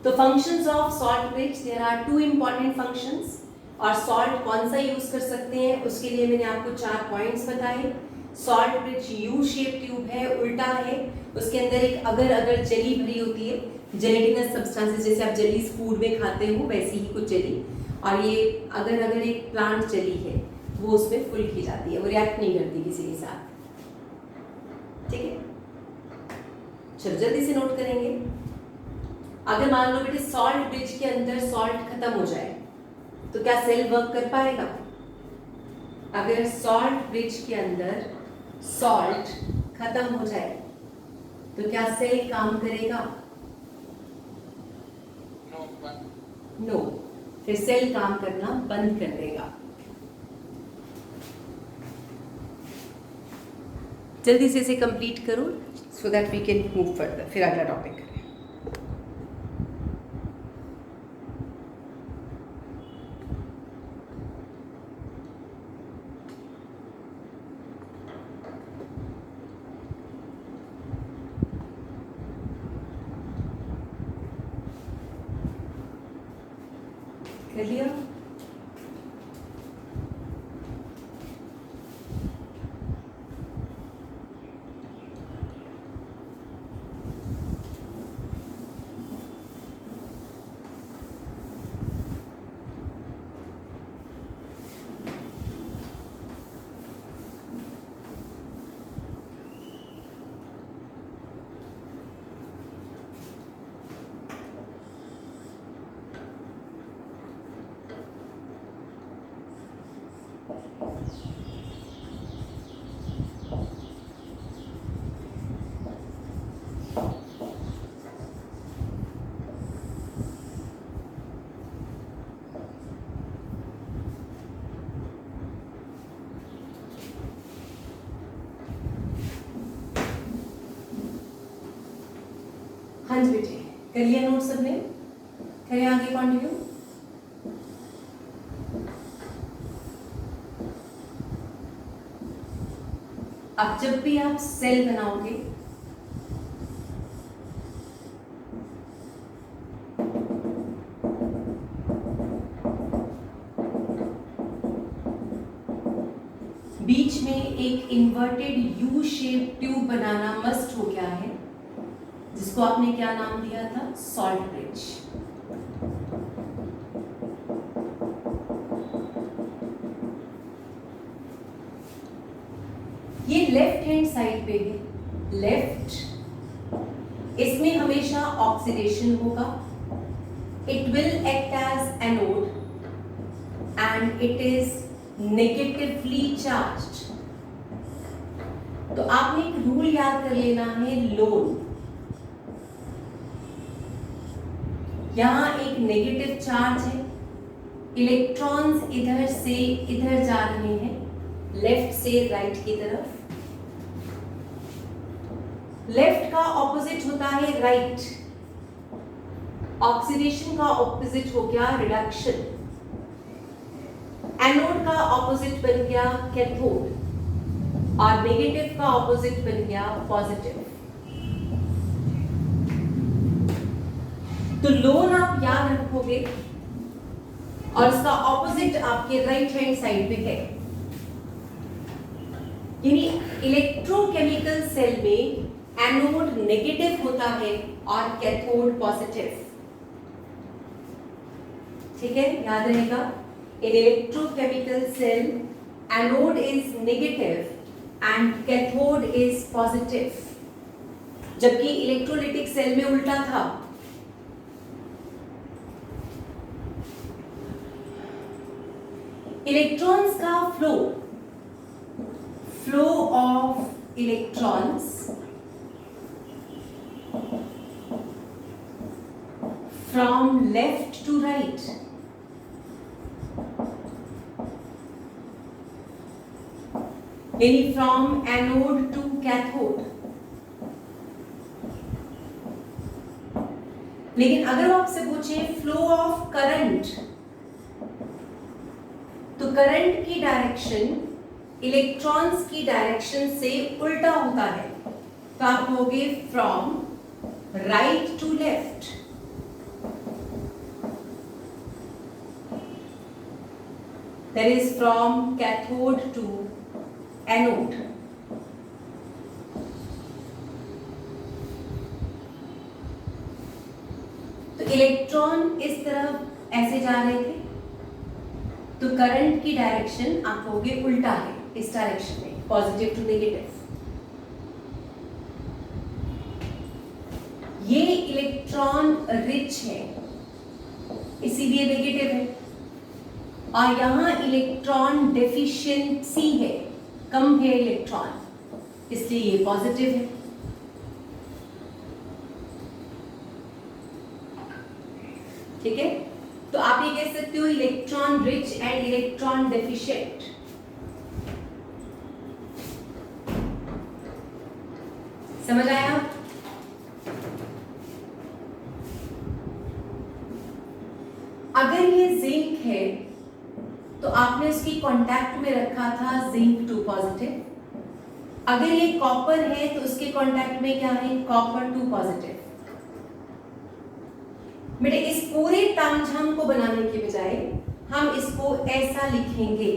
तो functions of salt bridge, there are 2 important functions. और सॉल्ट कौन सा यूज कर सकते हैं उसके लिए मैंने आपको 4 पॉइंट्स बताए। Salt bridge you shape tube है, उल्टा है, उसके अंदर एक अगर अगर जेली भरी होती है, जेलेटिनस सब्सटेंसेस, जैसे आप जेलीज फूड में खाते हो वैसी ही कुछ जेली। और ये अगर अगर एक प्लांट जेली है, वो उसमें फुल की जाती है, वो रिएक्ट नहीं करती किसी के साथ। ठीक है, चलो जल्दी से नोट करेंगे। अगर मान लो बेटे सॉल्ट ब्रिज के अंदर सॉल्ट खत्म हो जाए तो क्या सेल वर्क कर पाएगा? अगर सॉल्ट ब्रिज के अंदर सॉल्ट खत्म हो जाए तो क्या सेल काम करेगा? No ma'am. नो, फिर सेल काम करना बंद कर देगा। जल्दी से इसे कंप्लीट करो so that we can move further, फिर अगला टॉपिक करें। कर लिया? हाँ जी बेटे, कर लिया नोट सबने? करें आगे कंटिन्यू। अब जब भी आप सेल बनाओगे बीच में एक इन्वर्टेड यू शेप ट्यूब बनाना मस्ट हो गया है, जिसको आपने क्या नाम दिया था? Salt bridge. ये लेफ्ट हैंड साइड पे है, लेफ्ट, इसमें हमेशा ऑक्सीडेशन होगा। It will act as anode and it is negatively charged. तो आपने एक रूल याद कर लेना है, लोन। यहां एक नेगेटिव चार्ज है, इलेक्ट्रॉन्स इधर से इधर जा रहे हैं, लेफ्ट से राइट की तरफ। लेफ्ट का ऑपोजिट होता है राइट, ऑक्सीडेशन का ऑपोजिट हो गया रिडक्शन, एनोड का ऑपोजिट बन गया कैथोड और नेगेटिव का ऑपोजिट बन गया पॉजिटिव। तो लोन आप याद रखोगे और इसका ऑपोजिट आपके राइट हैंड साइड पे है। यानी इलेक्ट्रोकेमिकल सेल में एनोड नेगेटिव होता है और कैथोड पॉजिटिव। ठीक है, याद रहेगा। In electrochemical cell anode is negative and cathode is positive, जबकि इलेक्ट्रोलिटिक सेल में उल्टा था। इलेक्ट्रॉन्स का flow of electrons from left to right, यानी फ्रॉम एनोड टू कैथोड। लेकिन अगर आपसे पूछे फ्लो ऑफ करंट, तो करंट की डायरेक्शन इलेक्ट्रॉन्स की डायरेक्शन से उल्टा होता है। तो आप कहोगे from right to left. That is from cathode to anode. तो इलेक्ट्रॉन इस तरफ ऐसे जा रहे थे, तो करंट की डायरेक्शन आप कहोगे उल्टा है, इस डायरेक्शन में, पॉजिटिव टू नेगेटिव। ये इलेक्ट्रॉन रिच है, इसीलिए नेगेटिव है, और यहां इलेक्ट्रॉन डेफिशिएंसी है, कम है इलेक्ट्रॉन, इसलिए ये पॉजिटिव है। ठीक है, तो आप ये कह सकते हो electron rich and electron deficient. समझ आया? अगर ये जिंक है तो आपने उसकी कांटेक्ट में रखा था जिंक 2 पॉजिटिव। अगर ये कॉपर है तो उसके कांटेक्ट में क्या है? Copper 2 positive. बेटे इस पूरे तामझाम को बनाने के बजाय हम इसको ऐसा लिखेंगे,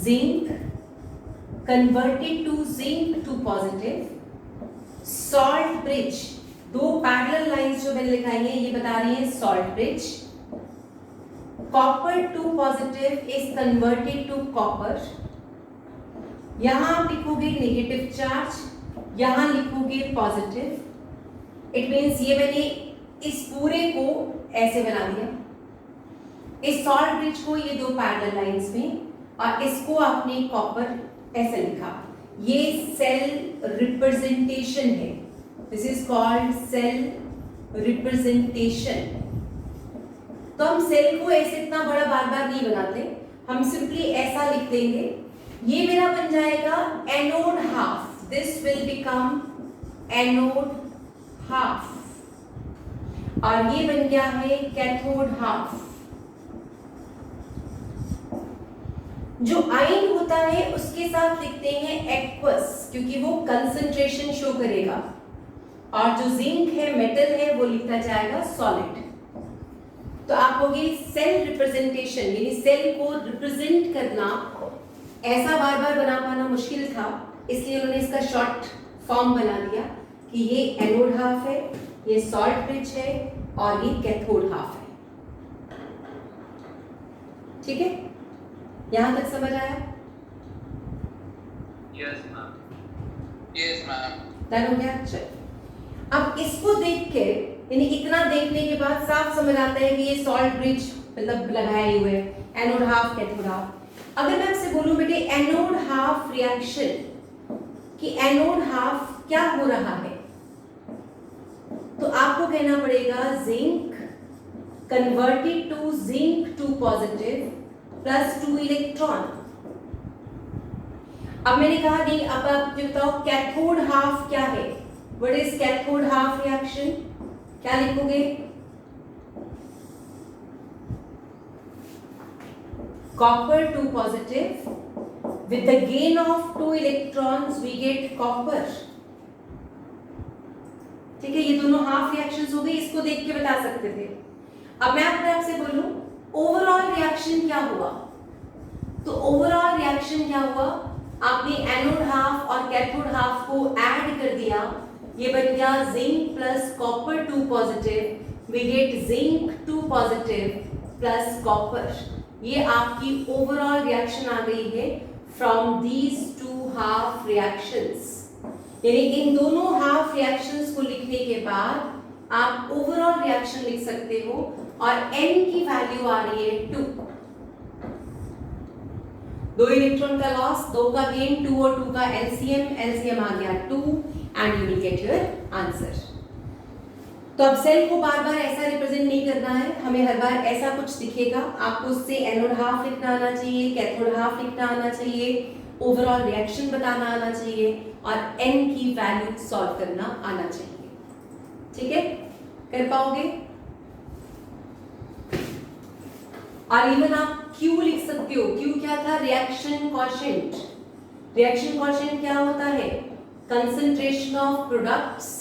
zinc converted to zinc 2 positive, salt bridge. 2 parallel lines जो मैंने लिखाई है ये बता रही है salt bridge. Copper 2 positive is converted to copper. यहां आप लिखोगे नेगेटिव चार्ज, यहां लिखोगे पॉजिटिव। इट मींस ये मैंने इस पूरे को ऐसे बना दिया, इस सॉल्ट ब्रिज को ये 2 पैरेलल लाइंस में, और इसको आपने कॉपर ऐसे लिखा। ये सेल रिप्रेजेंटेशन है, this is called cell representation. तो हम सेल को ऐसे इतना बड़ा बार बार नहीं बनाते, हम सिंपली ऐसा लिख देंगे। ये मेरा बन जाएगा anode half, this will become anode half. और ये बन गया है कैथोड हाफ। जो आयन होता है उसके साथ लिखते हैं एक्वस, क्योंकि वो कंसंट्रेशन शो करेगा, और जो जिंक है, मेटल है, वो लिखा जाएगा सॉलिड। तो आप होगी सेल रिप्रेजेंटेशन, यानी सेल को रिप्रेजेंट करना ऐसा बार बार बना पाना मुश्किल था, इसलिए उन्होंने इसका शॉर्ट फॉर्म बना दिया कि ये एनोड हाफ है, ये सॉल्ट रिच है, और ये कैथोड हाफ है। ठीक है, यहां तक समझ आया? Yes ma'am. Yes ma'am. Done हो गया? चल, अब इसको देख के, यानी इतना देखने के बाद साफ समझ आता है कि ये सॉल्ट रिच मतलब लगाए हुए एनोड हाफ कैथोड हाफ। अगर मैं आपसे बोलूं बेटे एनोड हाफ रिएक्शन, कि एनोड हाफ क्या हो रहा है, तो आपको कहना पड़ेगा zinc converted to zinc 2 positive plus 2 electron. अब मैंने कहा नहीं, अब आप जो बताओ कैथोड हाफ क्या है? What is cathode half reaction? क्या लिखोगे? copper 2 positive with the gain of 2 electrons we get copper। ठीक है, ये दोनों हाफ रिएक्शंस हो गई, इसको देख के बता सकते थे। अब मैं आपसे बोलूं ओवरऑल रिएक्शन क्या हुआ, तो ओवरऑल रिएक्शन क्या हुआ, आपने एनोड हाफ और कैथोड हाफ को ऐड कर दिया, ये बन गया zinc plus copper 2 positive, we get zinc 2 positive plus copper. ये आपकी ओवरऑल रिएक्शन आ गई है from these two half reactions. यानी इन दोनों हाफ रिएक्शंस को लिखने के बाद आप ओवरऑल रिएक्शन लिख सकते हो, और n की वैल्यू आ रही है 2। 2 इलेक्ट्रॉन का लॉस, 2 का गेन, 2 और 2 का एलसीएम आ गया 2, and you will get your answer. तो अब सेल को बार बार ऐसा रिप्रेजेंट नहीं करना है, हमें हर बार ऐसा कुछ दिखेगा, आपको उससे एनोड हाफ लिखना आना चाहिए, कैथोड हाफ लिखना आना चाहिए, ओवरऑल रिएक्शन बताना आना चाहिए, और n की वैल्यू सॉल्व करना आना चाहिए। ठीक है, कर पाओगे? और इवन आप Q लिख सकते हो। Q क्या था? Reaction coefficient. रिएक्शन कोएफिशिएंट क्या होता है? Concentration of products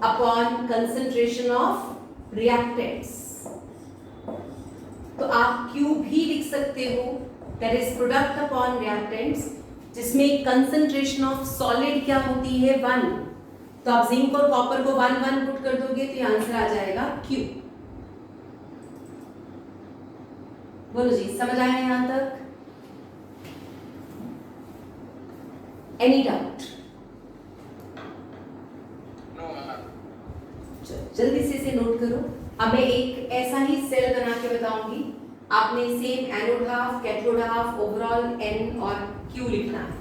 upon concentration of reactants. तो आप Q भी लिख सकते हो, that is product upon reactants, जिसमें कंसंट्रेशन ऑफ सॉलिड क्या होती है? 1। तो आप जिंक और कॉपर को 1 1 पुट कर दोगे तो ये आंसर आ जाएगा Q। बोलो जी, समझ आया यहां तक? Any doubt? जल्दी से इसे नोट करो। अब मैं एक ऐसा ही सेल बना के बताऊंगी, आपने same anode half, cathode half, overall n और Q लिखना है।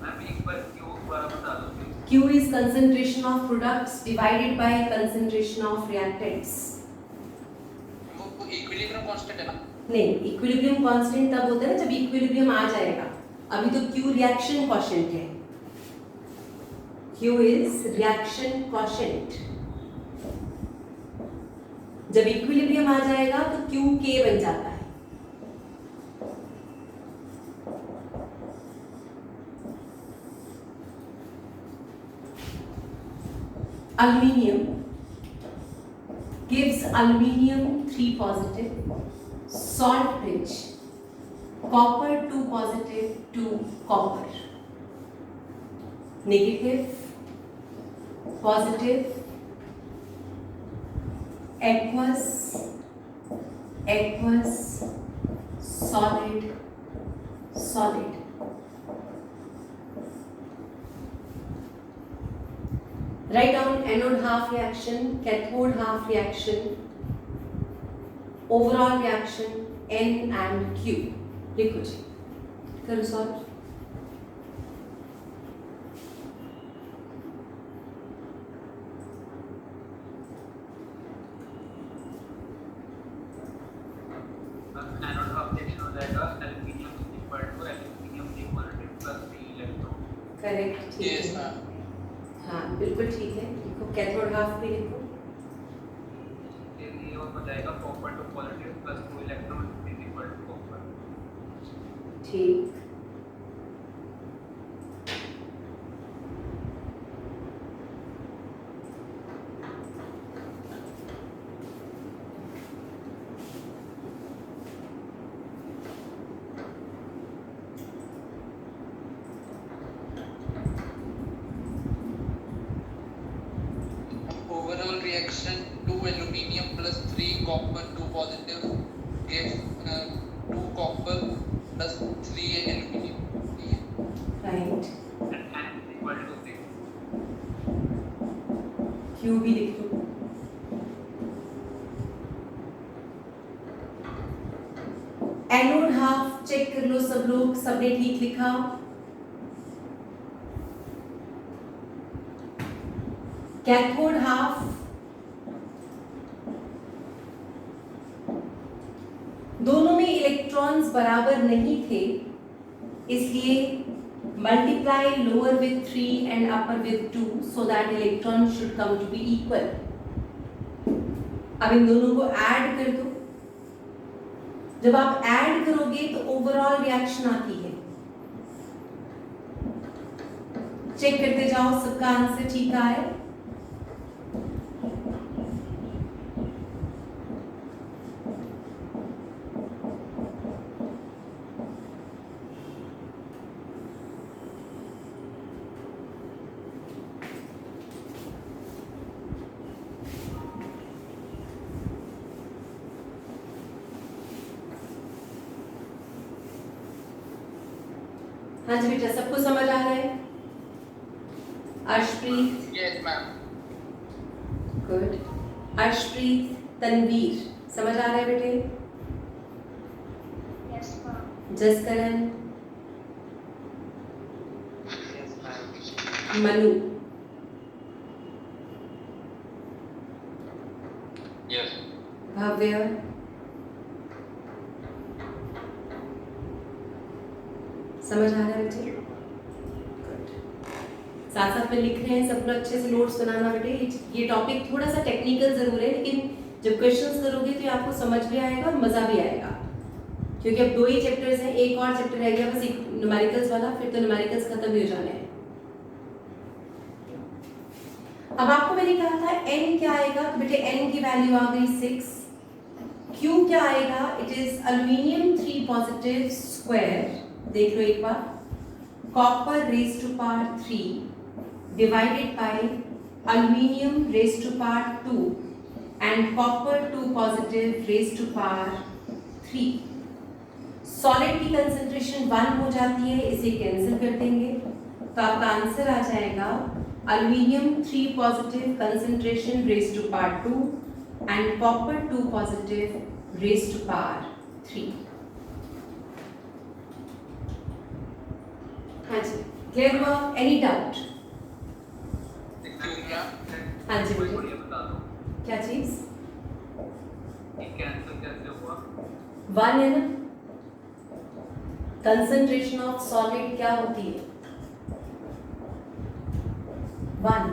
मैम एक बार Q दोबारा बता दो। Q is concentration of products divided by concentration of reactants। वो इक्विलिब्रियम कांस्टेंट है ना? नहीं, इक्विलिब्रियम कांस्टेंट तब होता है ना जब इक्विलिब्रियम आ जाएगा, अभी तो Q रिएक्शन कोएफिशिएंट है। Q is reaction quotient। जब इक्विलिब्रियम आ जाएगा तो Q K बन जाता है। Aluminium gives aluminium 3 positive, salt rich, copper 2 positive to copper, negative, positive, aqueous, aqueous, solid, solid। Write down anode half reaction, cathode half reaction, overall reaction N and Q। लिखो जी, करो solve. Anode half reaction हो जाएगा aluminium equal to aluminium positive plus 3 electron. Correct, ठीक yes है। Ma'am. हाँ बिल्कुल ठीक है, लिखो कैथोड हाफ भी लिखो। ये हो जाएगा copper 2 positive plus 2 electron is equal to copper. ठीक, Overall reaction 2 aluminium plus 3 copper 2 positive gives 2 copper plus 3 aluminium. Right, and n is equal to 6। Q भी लिख दो। एनोड हाफ चेक कर लो सब लोग, सबने ठीक लिखा। कैथोड हाफ, दोनों में इलेक्ट्रॉन्स बराबर नहीं थे, इसलिए multiply lower with 3 and upper with 2 so that electron should come to be equal. अब इन दोनों को ऐड कर दो। जब आप ऐड करोगे तो ओवरऑल रिएक्शन आती है। चेक करते जाओ सबका आंसर ठीक आए। हाँ जी बेटा, सबको समझ आ रहा है? Arshpreet, Yes, ma'am. Good. Arshpreet, Tanvir, समझ आ रहा है बेटे? Yes, ma'am. Jaskaran, Yes, ma'am. Manu, Yes. भव्य, समझ आ रहा है बेटे? साथ साथ में लिख रहे हैं सब लोग, अच्छे से नोट्स बनाना बेटे। ये टॉपिक थोड़ा सा टेक्निकल जरूर है, लेकिन जब क्वेश्चंस करोगे तो ये आपको समझ भी आएगा और मजा भी आएगा, क्योंकि अब 2 ही चैप्टर्स हैं, एक और चैप्टर रह गया बस, एक न्यूमेरिकल्स वाला, फिर तो न्यूमेरिकल्स खत्म ही हो जाने हैं। अब आपको मैंने कहा था n क्या आएगा, तो बेटे n की वैल्यू आ गई 6। q क्या आएगा, it is aluminium 3 positive square, देख लो एक बार, copper raise to power 3 divided by aluminium raised to power 2 and copper 2 positive raised to power 3। Solid की कंसंट्रेशन 1 हो जाती है, इसे कैंसिल कर देंगे तो आपका आंसर आ जाएगा aluminium 3 positive concentration raised to power 2 and copper 2 positive raised to power 3। हाँ जी, क्लियर हुआ? Any doubt? हाँ जी कोई बेटे। बढ़िया बता दो क्या चीज? ये कैंसिल कैसे हुआ? 1 है ना, कंसंट्रेशन ऑफ सॉलिड क्या होती है? 1।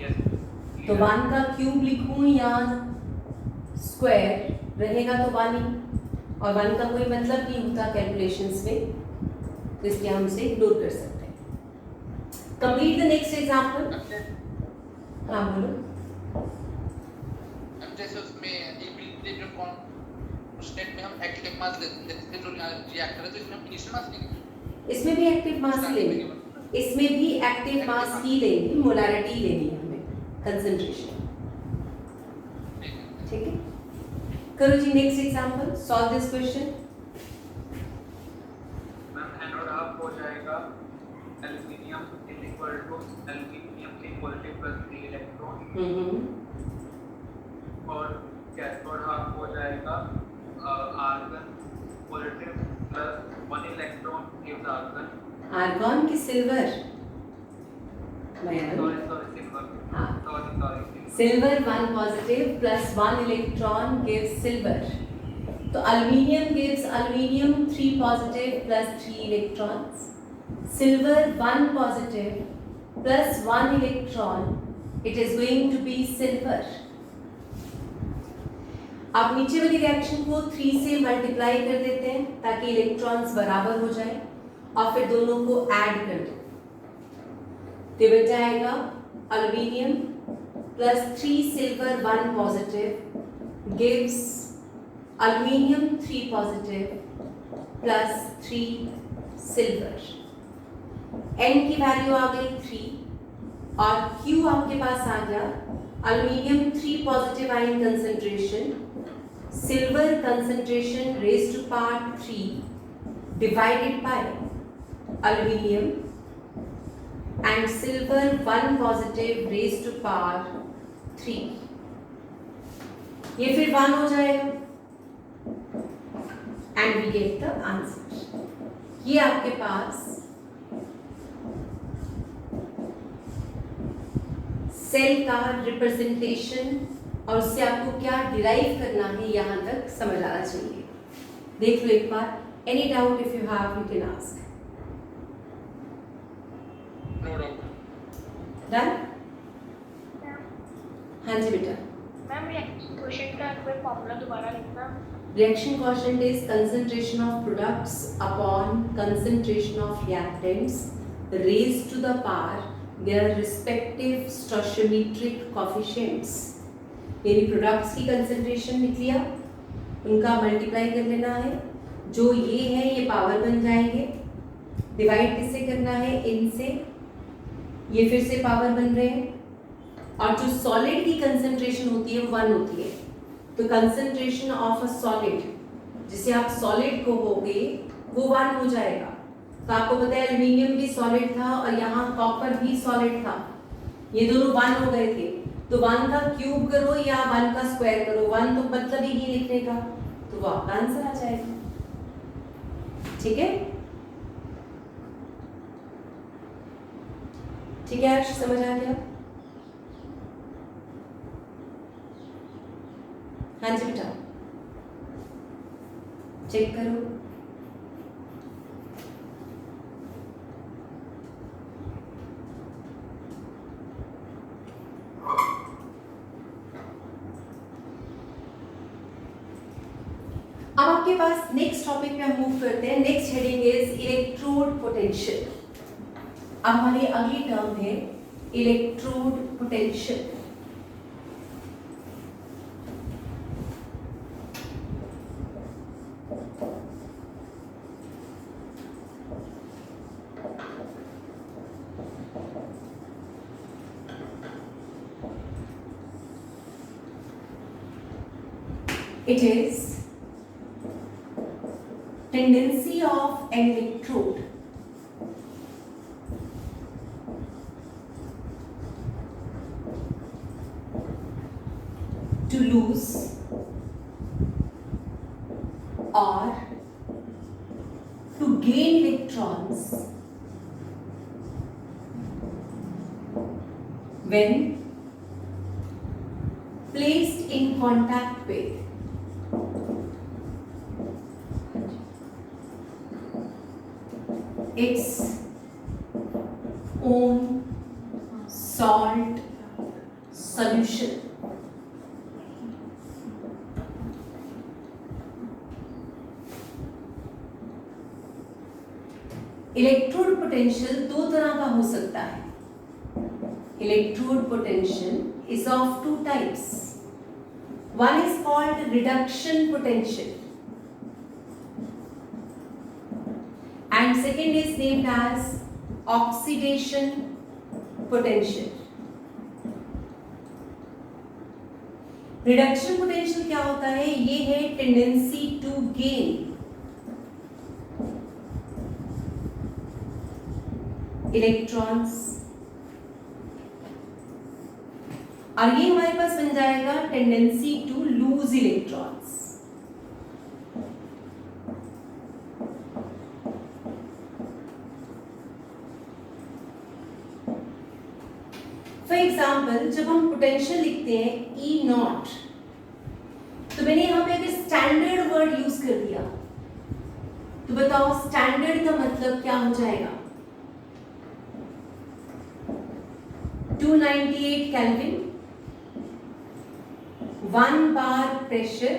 यस, तो 1 का क्यूब लिखूं या स्क्वायर, रहेगा तो 1 ही, और 1 का कोई मतलब नहीं होता कैलकुलेशंस में, तो इसलिए हम उसे इग्नोर कर सकते हैं। Complete the next example. हाँ बोलो। अब जैसे उसमें इक्विलिब्रियम कांस्टेंट में हम एक्टिव मास लेते हैं, जो रिएक्टर है, तो इसमें हम इनिशियल मास लेंगे। इसमें भी एक्टिव मास ही लेंगे, इसमें भी एक्टिव मास ही लेंगे, मोलारिटी लेनी है हमें, कंसंट्रेशन। ठीक है, करो जी next example, solve this question. Ma'am anode half हो जाएगा aluminium is equal to aluminium 3 positive plus 3 electron, और कैथोड हाफ हो जाएगा argon positive plus 1 electron gives argon. Argon की सिल्वर, सॉरी सिल्वर, हाँ, sorry silver 1 positive plus 1 electron gives silver. तो aluminium gives aluminium 3 positive plus 3 electrons, silver 1 positive plus 1 electron, it is going to be silver। आप नीचे वाली reaction को 3 से multiply कर देते हैं ताकि इलेक्ट्रॉन्स बराबर हो जाए और फिर दोनों को ऐड कर दो, तो बच जाएगा aluminium plus 3 silver 1 positive gives aluminium 3 positive plus 3 silver. N की वैल्यू आ गई 3 और Q आपके पास आ गया aluminium 3 positive ion concentration, silver concentration raise to power 3 divided by aluminium and silver 1 positive raise to power 3, ये फिर 1 हो जाएगा and we get the answer. ये आपके पास सेल का रिप्रेजेंटेशन और उससे आपको क्या डिराइव करना है यहां तक समझ आना चाहिए। देख लो एक बार, any doubt if you have you can ask. No doubt. Done? हाँ जी बेटा। मैम रिएक्शन क्वोशिएंट का कोई फॉर्मूला दोबारा लिखना। Reaction quotient is concentration of products upon concentration of reactants raised to the power their respective stoichiometric coefficients। यानी products की concentration लिख लिया, उनका मल्टीप्लाई कर लेना है, जो ये है ये पावर बन जाएंगे, डिवाइड किससे करना है, इनसे, ये फिर से पावर बन रहे हैं, और जो सॉलिड की कंसंट्रेशन होती है 1 होती है, तो कंसंट्रेशन ऑफ अ सॉलिड जिसे आप सॉलिड कहोगे वो 1 हो जाएगा। तो आपको पता है एल्यूमिनियम भी सॉलिड था और यहाँ कॉपर भी सॉलिड था, ये दोनों 1 हो गए थे, तो 1 का क्यूब करो या 1 का स्क्वायर करो, 1 तो मतलब ही नहीं लिखने का, तो वो आपका आंसर आ जाएगा। ठीक है, ठीक है अर्श, समझ आ गया? हाँ जी बेटा, चेक करो। अब आपके पास नेक्स्ट टॉपिक पे हम मूव करते हैं। Next heading is electrode potential. अब हमारी अगली टर्म है electrode potential. It is tendency of an electrode to lose or to gain electrons when placed in contact with its own salt solution। Electrode potential दो तरह का हो सकता है। Electrode potential is of 2 types. One is called reduction potential and second is named as oxidation potential। Reduction potential क्या होता है? ये है टेंडेंसी टू गेन इलेक्ट्रॉन्स, और ये हमारे पास बन जाएगा tendency to lose electrons. For example जब हम पोटेंशियल लिखते हैं E0, तो मैंने यहां पे अगर स्टैंडर्ड वर्ड यूज कर दिया तो बताओ स्टैंडर्ड का मतलब क्या हो जाएगा? 298 केल्विन, 1 बार प्रेशर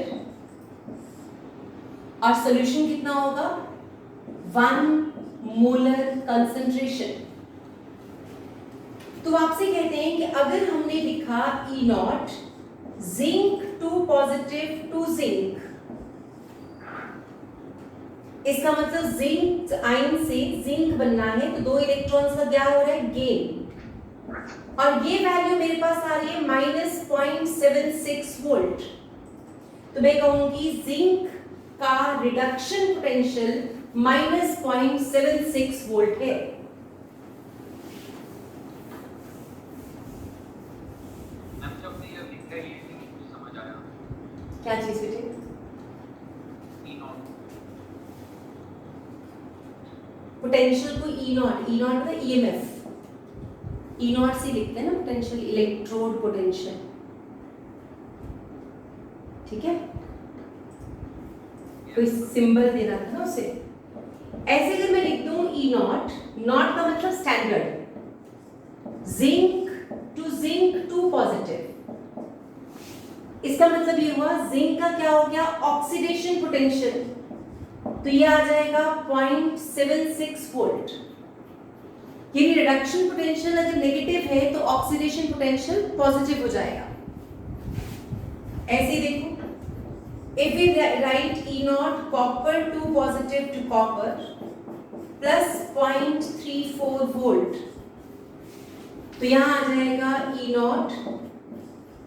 और सॉल्यूशन कितना होगा 1 मोलर कंसंट्रेशन। तो आपसे कहते हैं कि अगर हमने लिखा E naught zinc two positive to zinc, इसका मतलब जिंक आयन से जिंक बनना है तो 2 इलेक्ट्रॉन्स का क्या हो रहा है गेन, और ये वैल्यू मेरे पास आ रही है -0.76 वोल्ट। तो मैं कहूंगी जिंक का रिडक्शन पोटेंशियल -0.76 वोल्ट है। क्या चीज बेटे? पोटेंशियल को ई नॉट का ईएमएफ ई नॉट से लिखते हैं ना पोटेंशियल, इलेक्ट्रोड पोटेंशियल, ठीक है। कोई सिंबल देना था ना उसे। ऐसे अगर मैं लिख दूं ई नॉट, नॉट का मतलब स्टैंडर्ड, जिंक टू पॉजिटिव, इसका मतलब ये हुआ जिंक का क्या हो गया ऑक्सीडेशन पोटेंशियल, तो ये आ जाएगा 0.76 वोल्ट। ये रिडक्शन पोटेंशियल अगर नेगेटिव है तो ऑक्सीडेशन पोटेंशियल पॉजिटिव हो जाएगा। ऐसे देखो, if we write E naught copper to positive to copper plus 0.34 volt, तो यहाँ आ जाएगा E naught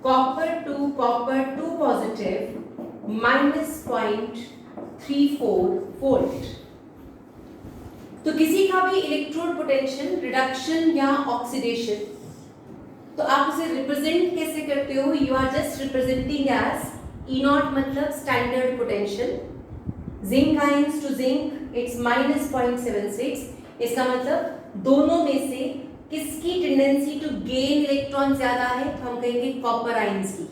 copper to positive minus 0.34 volt। तो किसी का भी इलेक्ट्रोड पोटेंशियल रिडक्शन या ऑक्सीडेशन, तो आप उसे रिप्रेजेंट कैसे करते हो? You are just representing as E naught मतलब standard potential, zinc ions to zinc it's -0.76, इसका मतलब दोनों में से किसकी टेंडेंसी टू गेन इलेक्ट्रॉन ज्यादा है? तो हम कहेंगे कॉपर आयंस की।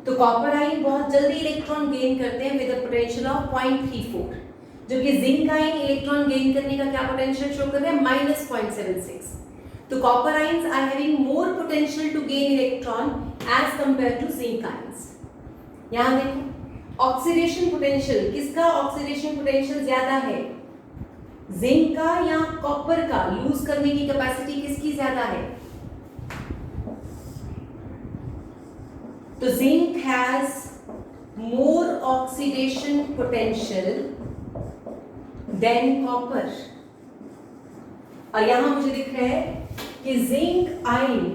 तो कॉपर आयन बहुत जल्दी इलेक्ट्रॉन गेन करते हैं विद अ पोटेंशियल ऑफ 0.34, जबकि जिंक आयन इलेक्ट्रॉन गेन करने का क्या पोटेंशियल शो कर रहा है? -0.76। तो copper ions are having more potential to gain electron as compare to zinc ions. यहां देखो ऑक्सीडेशन पोटेंशियल, किसका ऑक्सीडेशन पोटेंशियल ज्यादा है? जिंक का या कॉपर का? लूज करने की कैपेसिटी किसकी ज्यादा है? तो zinc has more oxidation potential than copper, और यहां मुझे दिख रहा है कि जिंक आयन,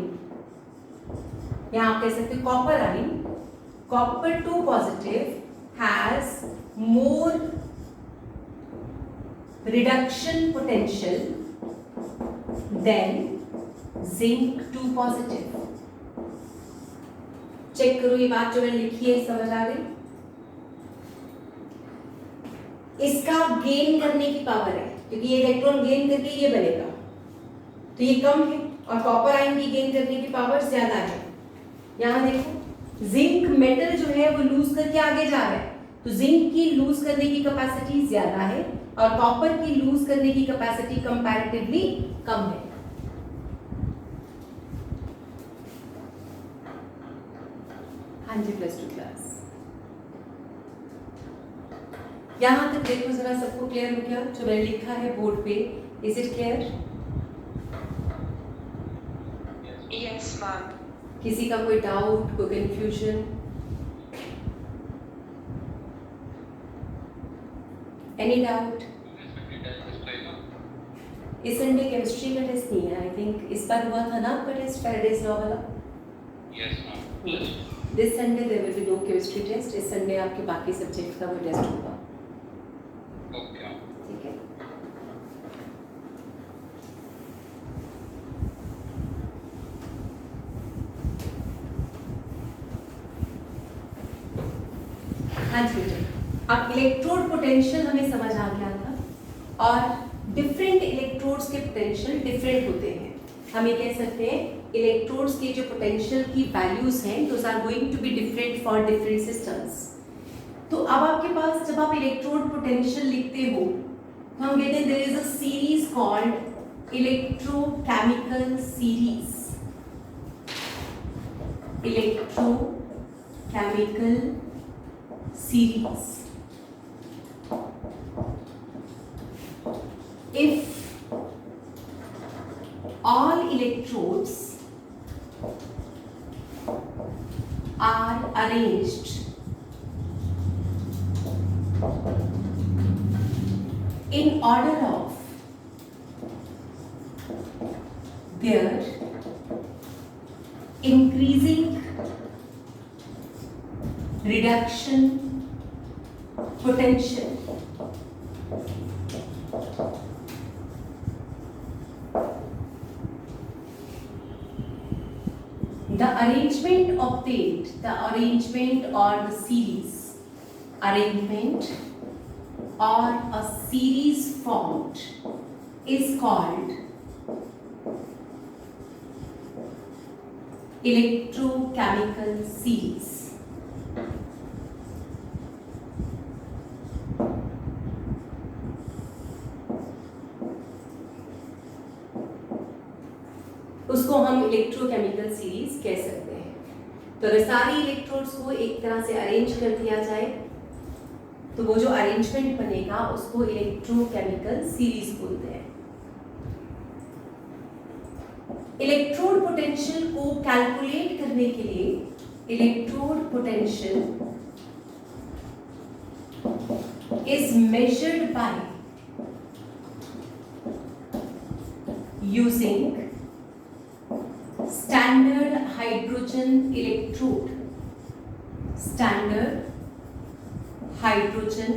यहां आप कह सकते हो copper ion, copper to positive has more reduction potential than zinc to positive। Check करो ये बात जो मैंने लिखी है समझ आ गई? इसका गेन करने की पावर है, क्योंकि ये इलेक्ट्रॉन गेन करके ये बनेगा, तो ये कम है, और कॉपर आयन की गेन करने की पावर ज्यादा है। यहां देखो जिंक मेटल जो है वो लूज करके आगे जा रहा है, तो जिंक की लूज करने की कैपेसिटी ज्यादा है और कॉपर की लूज करने की कैपेसिटी कंपैरेटिवली कम है। हाँ जी, +2 क्लास। यहां तक देखो जरा, सबको क्लियर हो गया जो मैंने लिखा है बोर्ड पे? Is it clear? Yes ma'am. किसी का कोई डाउट, कोई कंफ्यूजन? Any doubt? इस संडे केमिस्ट्री का टेस्ट नहीं है, आई थिंक इस बार हुआ था ना आपका टेस्ट फैराडेज लॉ वाला? Yes ma'am. This Sunday there will be no chemistry test, इस संडे आपके बाकी सब्जेक्ट का वो टेस्ट होगा। ओके, ठीक है। हाँ जी बेटे, अब इलेक्ट्रोड पोटेंशियल हमें समझ आ गया था, और डिफरेंट इलेक्ट्रोड्स के पोटेंशियल डिफरेंट होते हैं। हम ये कह सकते हैं इलेक्ट्रोड्स के जो पोटेंशियल की वैल्यूज हैं those are going to be different for different systems. तो अब आपके पास जब आप इलेक्ट्रोड पोटेंशियल लिखते हो तो हम कहते हैं there is a series called electrochemical series. Electrochemical chemical series. If all electrodes are arranged in order of their increasing reduction potential, the arrangement obtained, the arrangement or the series, arrangement or a series formed is called electrochemical series. उसको हम electrochemical series कह सकते हैं। तो अगर सारी electrodes को एक तरह से अरेंज कर दिया जाए तो वो जो अरेंजमेंट बनेगा उसको इलेक्ट्रोकेमिकल सीरीज बोलते हैं। इलेक्ट्रोड पोटेंशियल को कैलकुलेट करने के लिए electrode potential is measured by using standard hydrogen electrode, standard hydrogen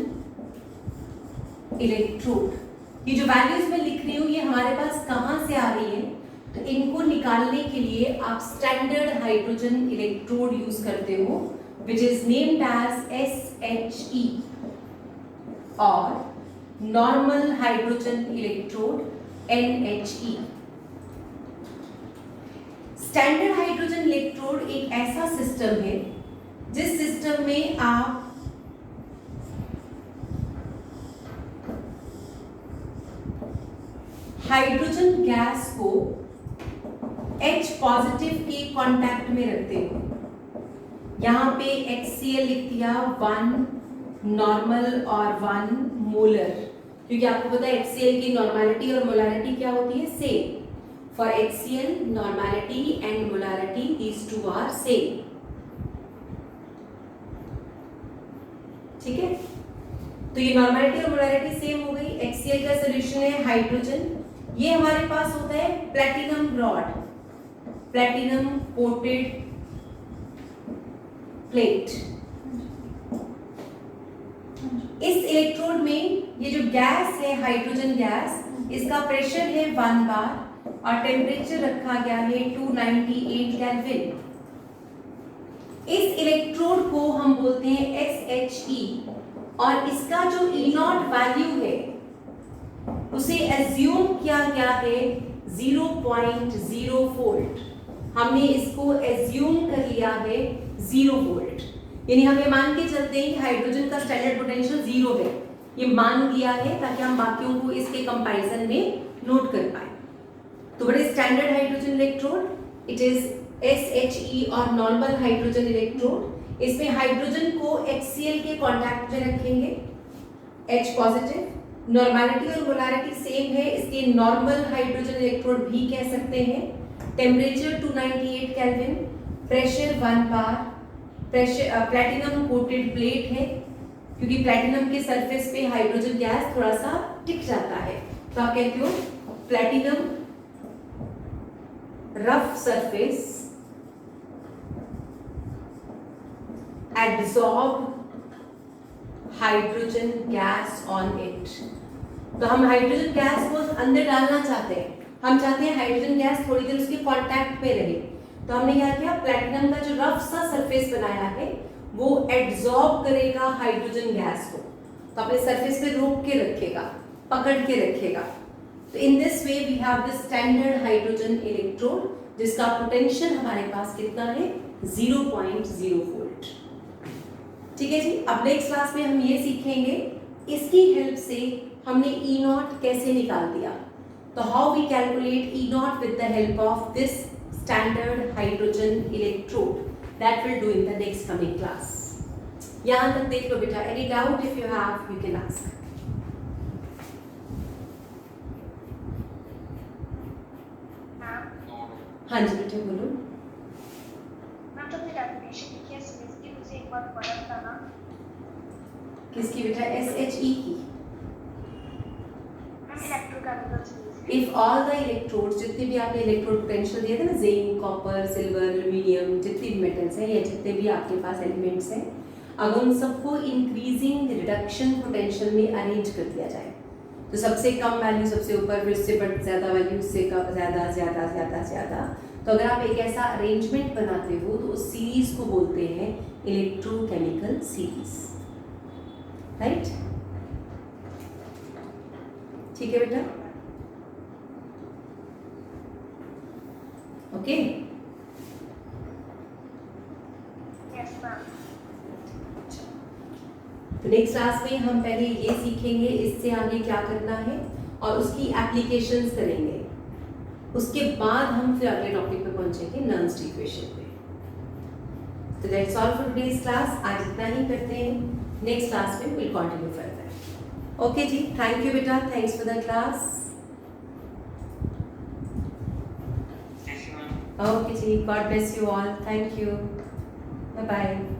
electrode. ये जो वैल्यूज मैं लिख रही हूं ये हमारे पास कहां से आ रही है, तो इनको निकालने के लिए आप स्टैंडर्ड हाइड्रोजन इलेक्ट्रोड यूज करते हो which is named as SHE और normal hydrogen electrode NHE। Standard hydrogen electrode एक ऐसा सिस्टम है जिस सिस्टम में आप हाइड्रोजन गैस को H पॉजिटिव के कांटेक्ट में रखते हो। यहां पे HCl लिख दिया 1 नॉर्मल और 1 मोलर, क्योंकि आपको पता है HCl की नॉर्मैलिटी और मोलैरिटी क्या होती है, same. For HCl, normality and molarity, these two are same. ठीक है, तो ये नॉर्मैलिटी और मोलैरिटी सेम हो गई। HCl का सोल्यूशन है हाइड्रोजन, ये हमारे पास होता है platinum rod, platinum coated plate. इस इलेक्ट्रोड में ये जो गैस है हाइड्रोजन गैस, इसका प्रेशर है 1 बार और टेम्परेचर रखा गया है 298 केल्विन। इस इलेक्ट्रोड को हम बोलते हैं SHE और इसका जो E0 वैल्यू है उसे एज्यूम किया गया है 0.0 वोल्ट। हमने इसको एज्यूम कर लिया है 0 वोल्ट, यानी हम ये मान के चलते हैं कि हाइड्रोजन का स्टैंडर्ड पोटेंशियल 0 है, ये मान लिया है ताकि हम बाकियों को इसके कंपैरिजन में नोट कर पाए। तो what is standard hydrogen electrode? It is SHE और नॉर्मल हाइड्रोजन इलेक्ट्रोड। इसमें हाइड्रोजन को HCl के कांटेक्ट में रखेंगे, H पॉजिटिव। नॉर्मैलिटी और मोलैरिटी सेम है, इसके नॉर्मल हाइड्रोजन इलेक्ट्रोड भी कह सकते हैं। टेम्परेचर 298 केल्विन, प्रेशर 1 बार, प्रेशर प्लैटिनम कोटेड प्लेट है क्योंकि प्लैटिनम के सरफेस पे हाइड्रोजन गैस थोड़ा सा टिक जाता है, तो आप कहते हो platinum rough surface absorb hydrogen gas on it. तो हम हाइड्रोजन गैस को अंदर डालना चाहते हैं, हम चाहते हैं हाइड्रोजन गैस थोड़ी देर उसके कांटेक्ट में रहे, तो हमने क्या किया, प्लैटिनम का जो रफ सा सरफेस बनाया है वो एब्जॉर्ब करेगा हाइड्रोजन गैस को, तो अपने सरफेस पे रोक के रखेगा, पकड़ के रखेगा। तो in this way we have the standard hydrogen electrode जिसका पोटेंशियल हमारे पास कितना है, 0.0 वोल्ट। ठीक है जी, अब नेक्स्ट क्लास में हम ये सीखेंगे इसकी हेल्प से हमने E0 कैसे निकाल दिया। तो how we calculate E0 with the help of this standard hydrogen electrode. That we'll do in the next coming class. यहाँ तक देख लो बेटा. Any doubt if you have, you can ask. Ma'am हाँ जी बेटा बोलो. मैम तो फिर डेफिनेशन लिखी है स्मिथ की, मुझे एक बार पढ़ा था ना. किसकी बेटा? SHE की. Ma'am electrochemical Smith. If all the electrodes, जितने भी आपने इलेक्ट्रोड पोटेंशियल दिए थे ना, जिंक, कॉपर, सिल्वर, एल्यूमिनियम, जितने भी मेटल्स हैं या जितने भी आपके पास एलिमेंट्स हैं, अगर उन सबको इंक्रीजिंग रिडक्शन पोटेंशियल में अरेंज कर दिया जाए, तो सबसे कम वैल्यू सबसे ऊपर, फिर उससे ज़्यादा वैल्यू, उससे ज़्यादा ज़्यादा ज़्यादा ज़्यादा, तो अगर आप एक ऐसा अरेंजमेंट बनाते हो तो उस सीरीज को बोलते हैं इलेक्ट्रोकेमिकल सीरीज. राइट? ठीक है बेटा. ओके. Yes ma'am. तो नेक्स्ट क्लास में हम पहले ये सीखेंगे इससे आगे क्या करना है और उसकी एप्लीकेशंस करेंगे. उसके बाद हम फिर अगले टॉपिक पे पहुंचेंगे, नर्न्स इक्वेशन पे. तो that's all for today's class. आज इतना ही करते हैं. नेक्स्ट क्लास में विल कंटिन्यू फर्दर. ओके जी. थैंक यू बेटा. Thanks for the class. Okay जी. God bless you all. Thank you. Bye bye.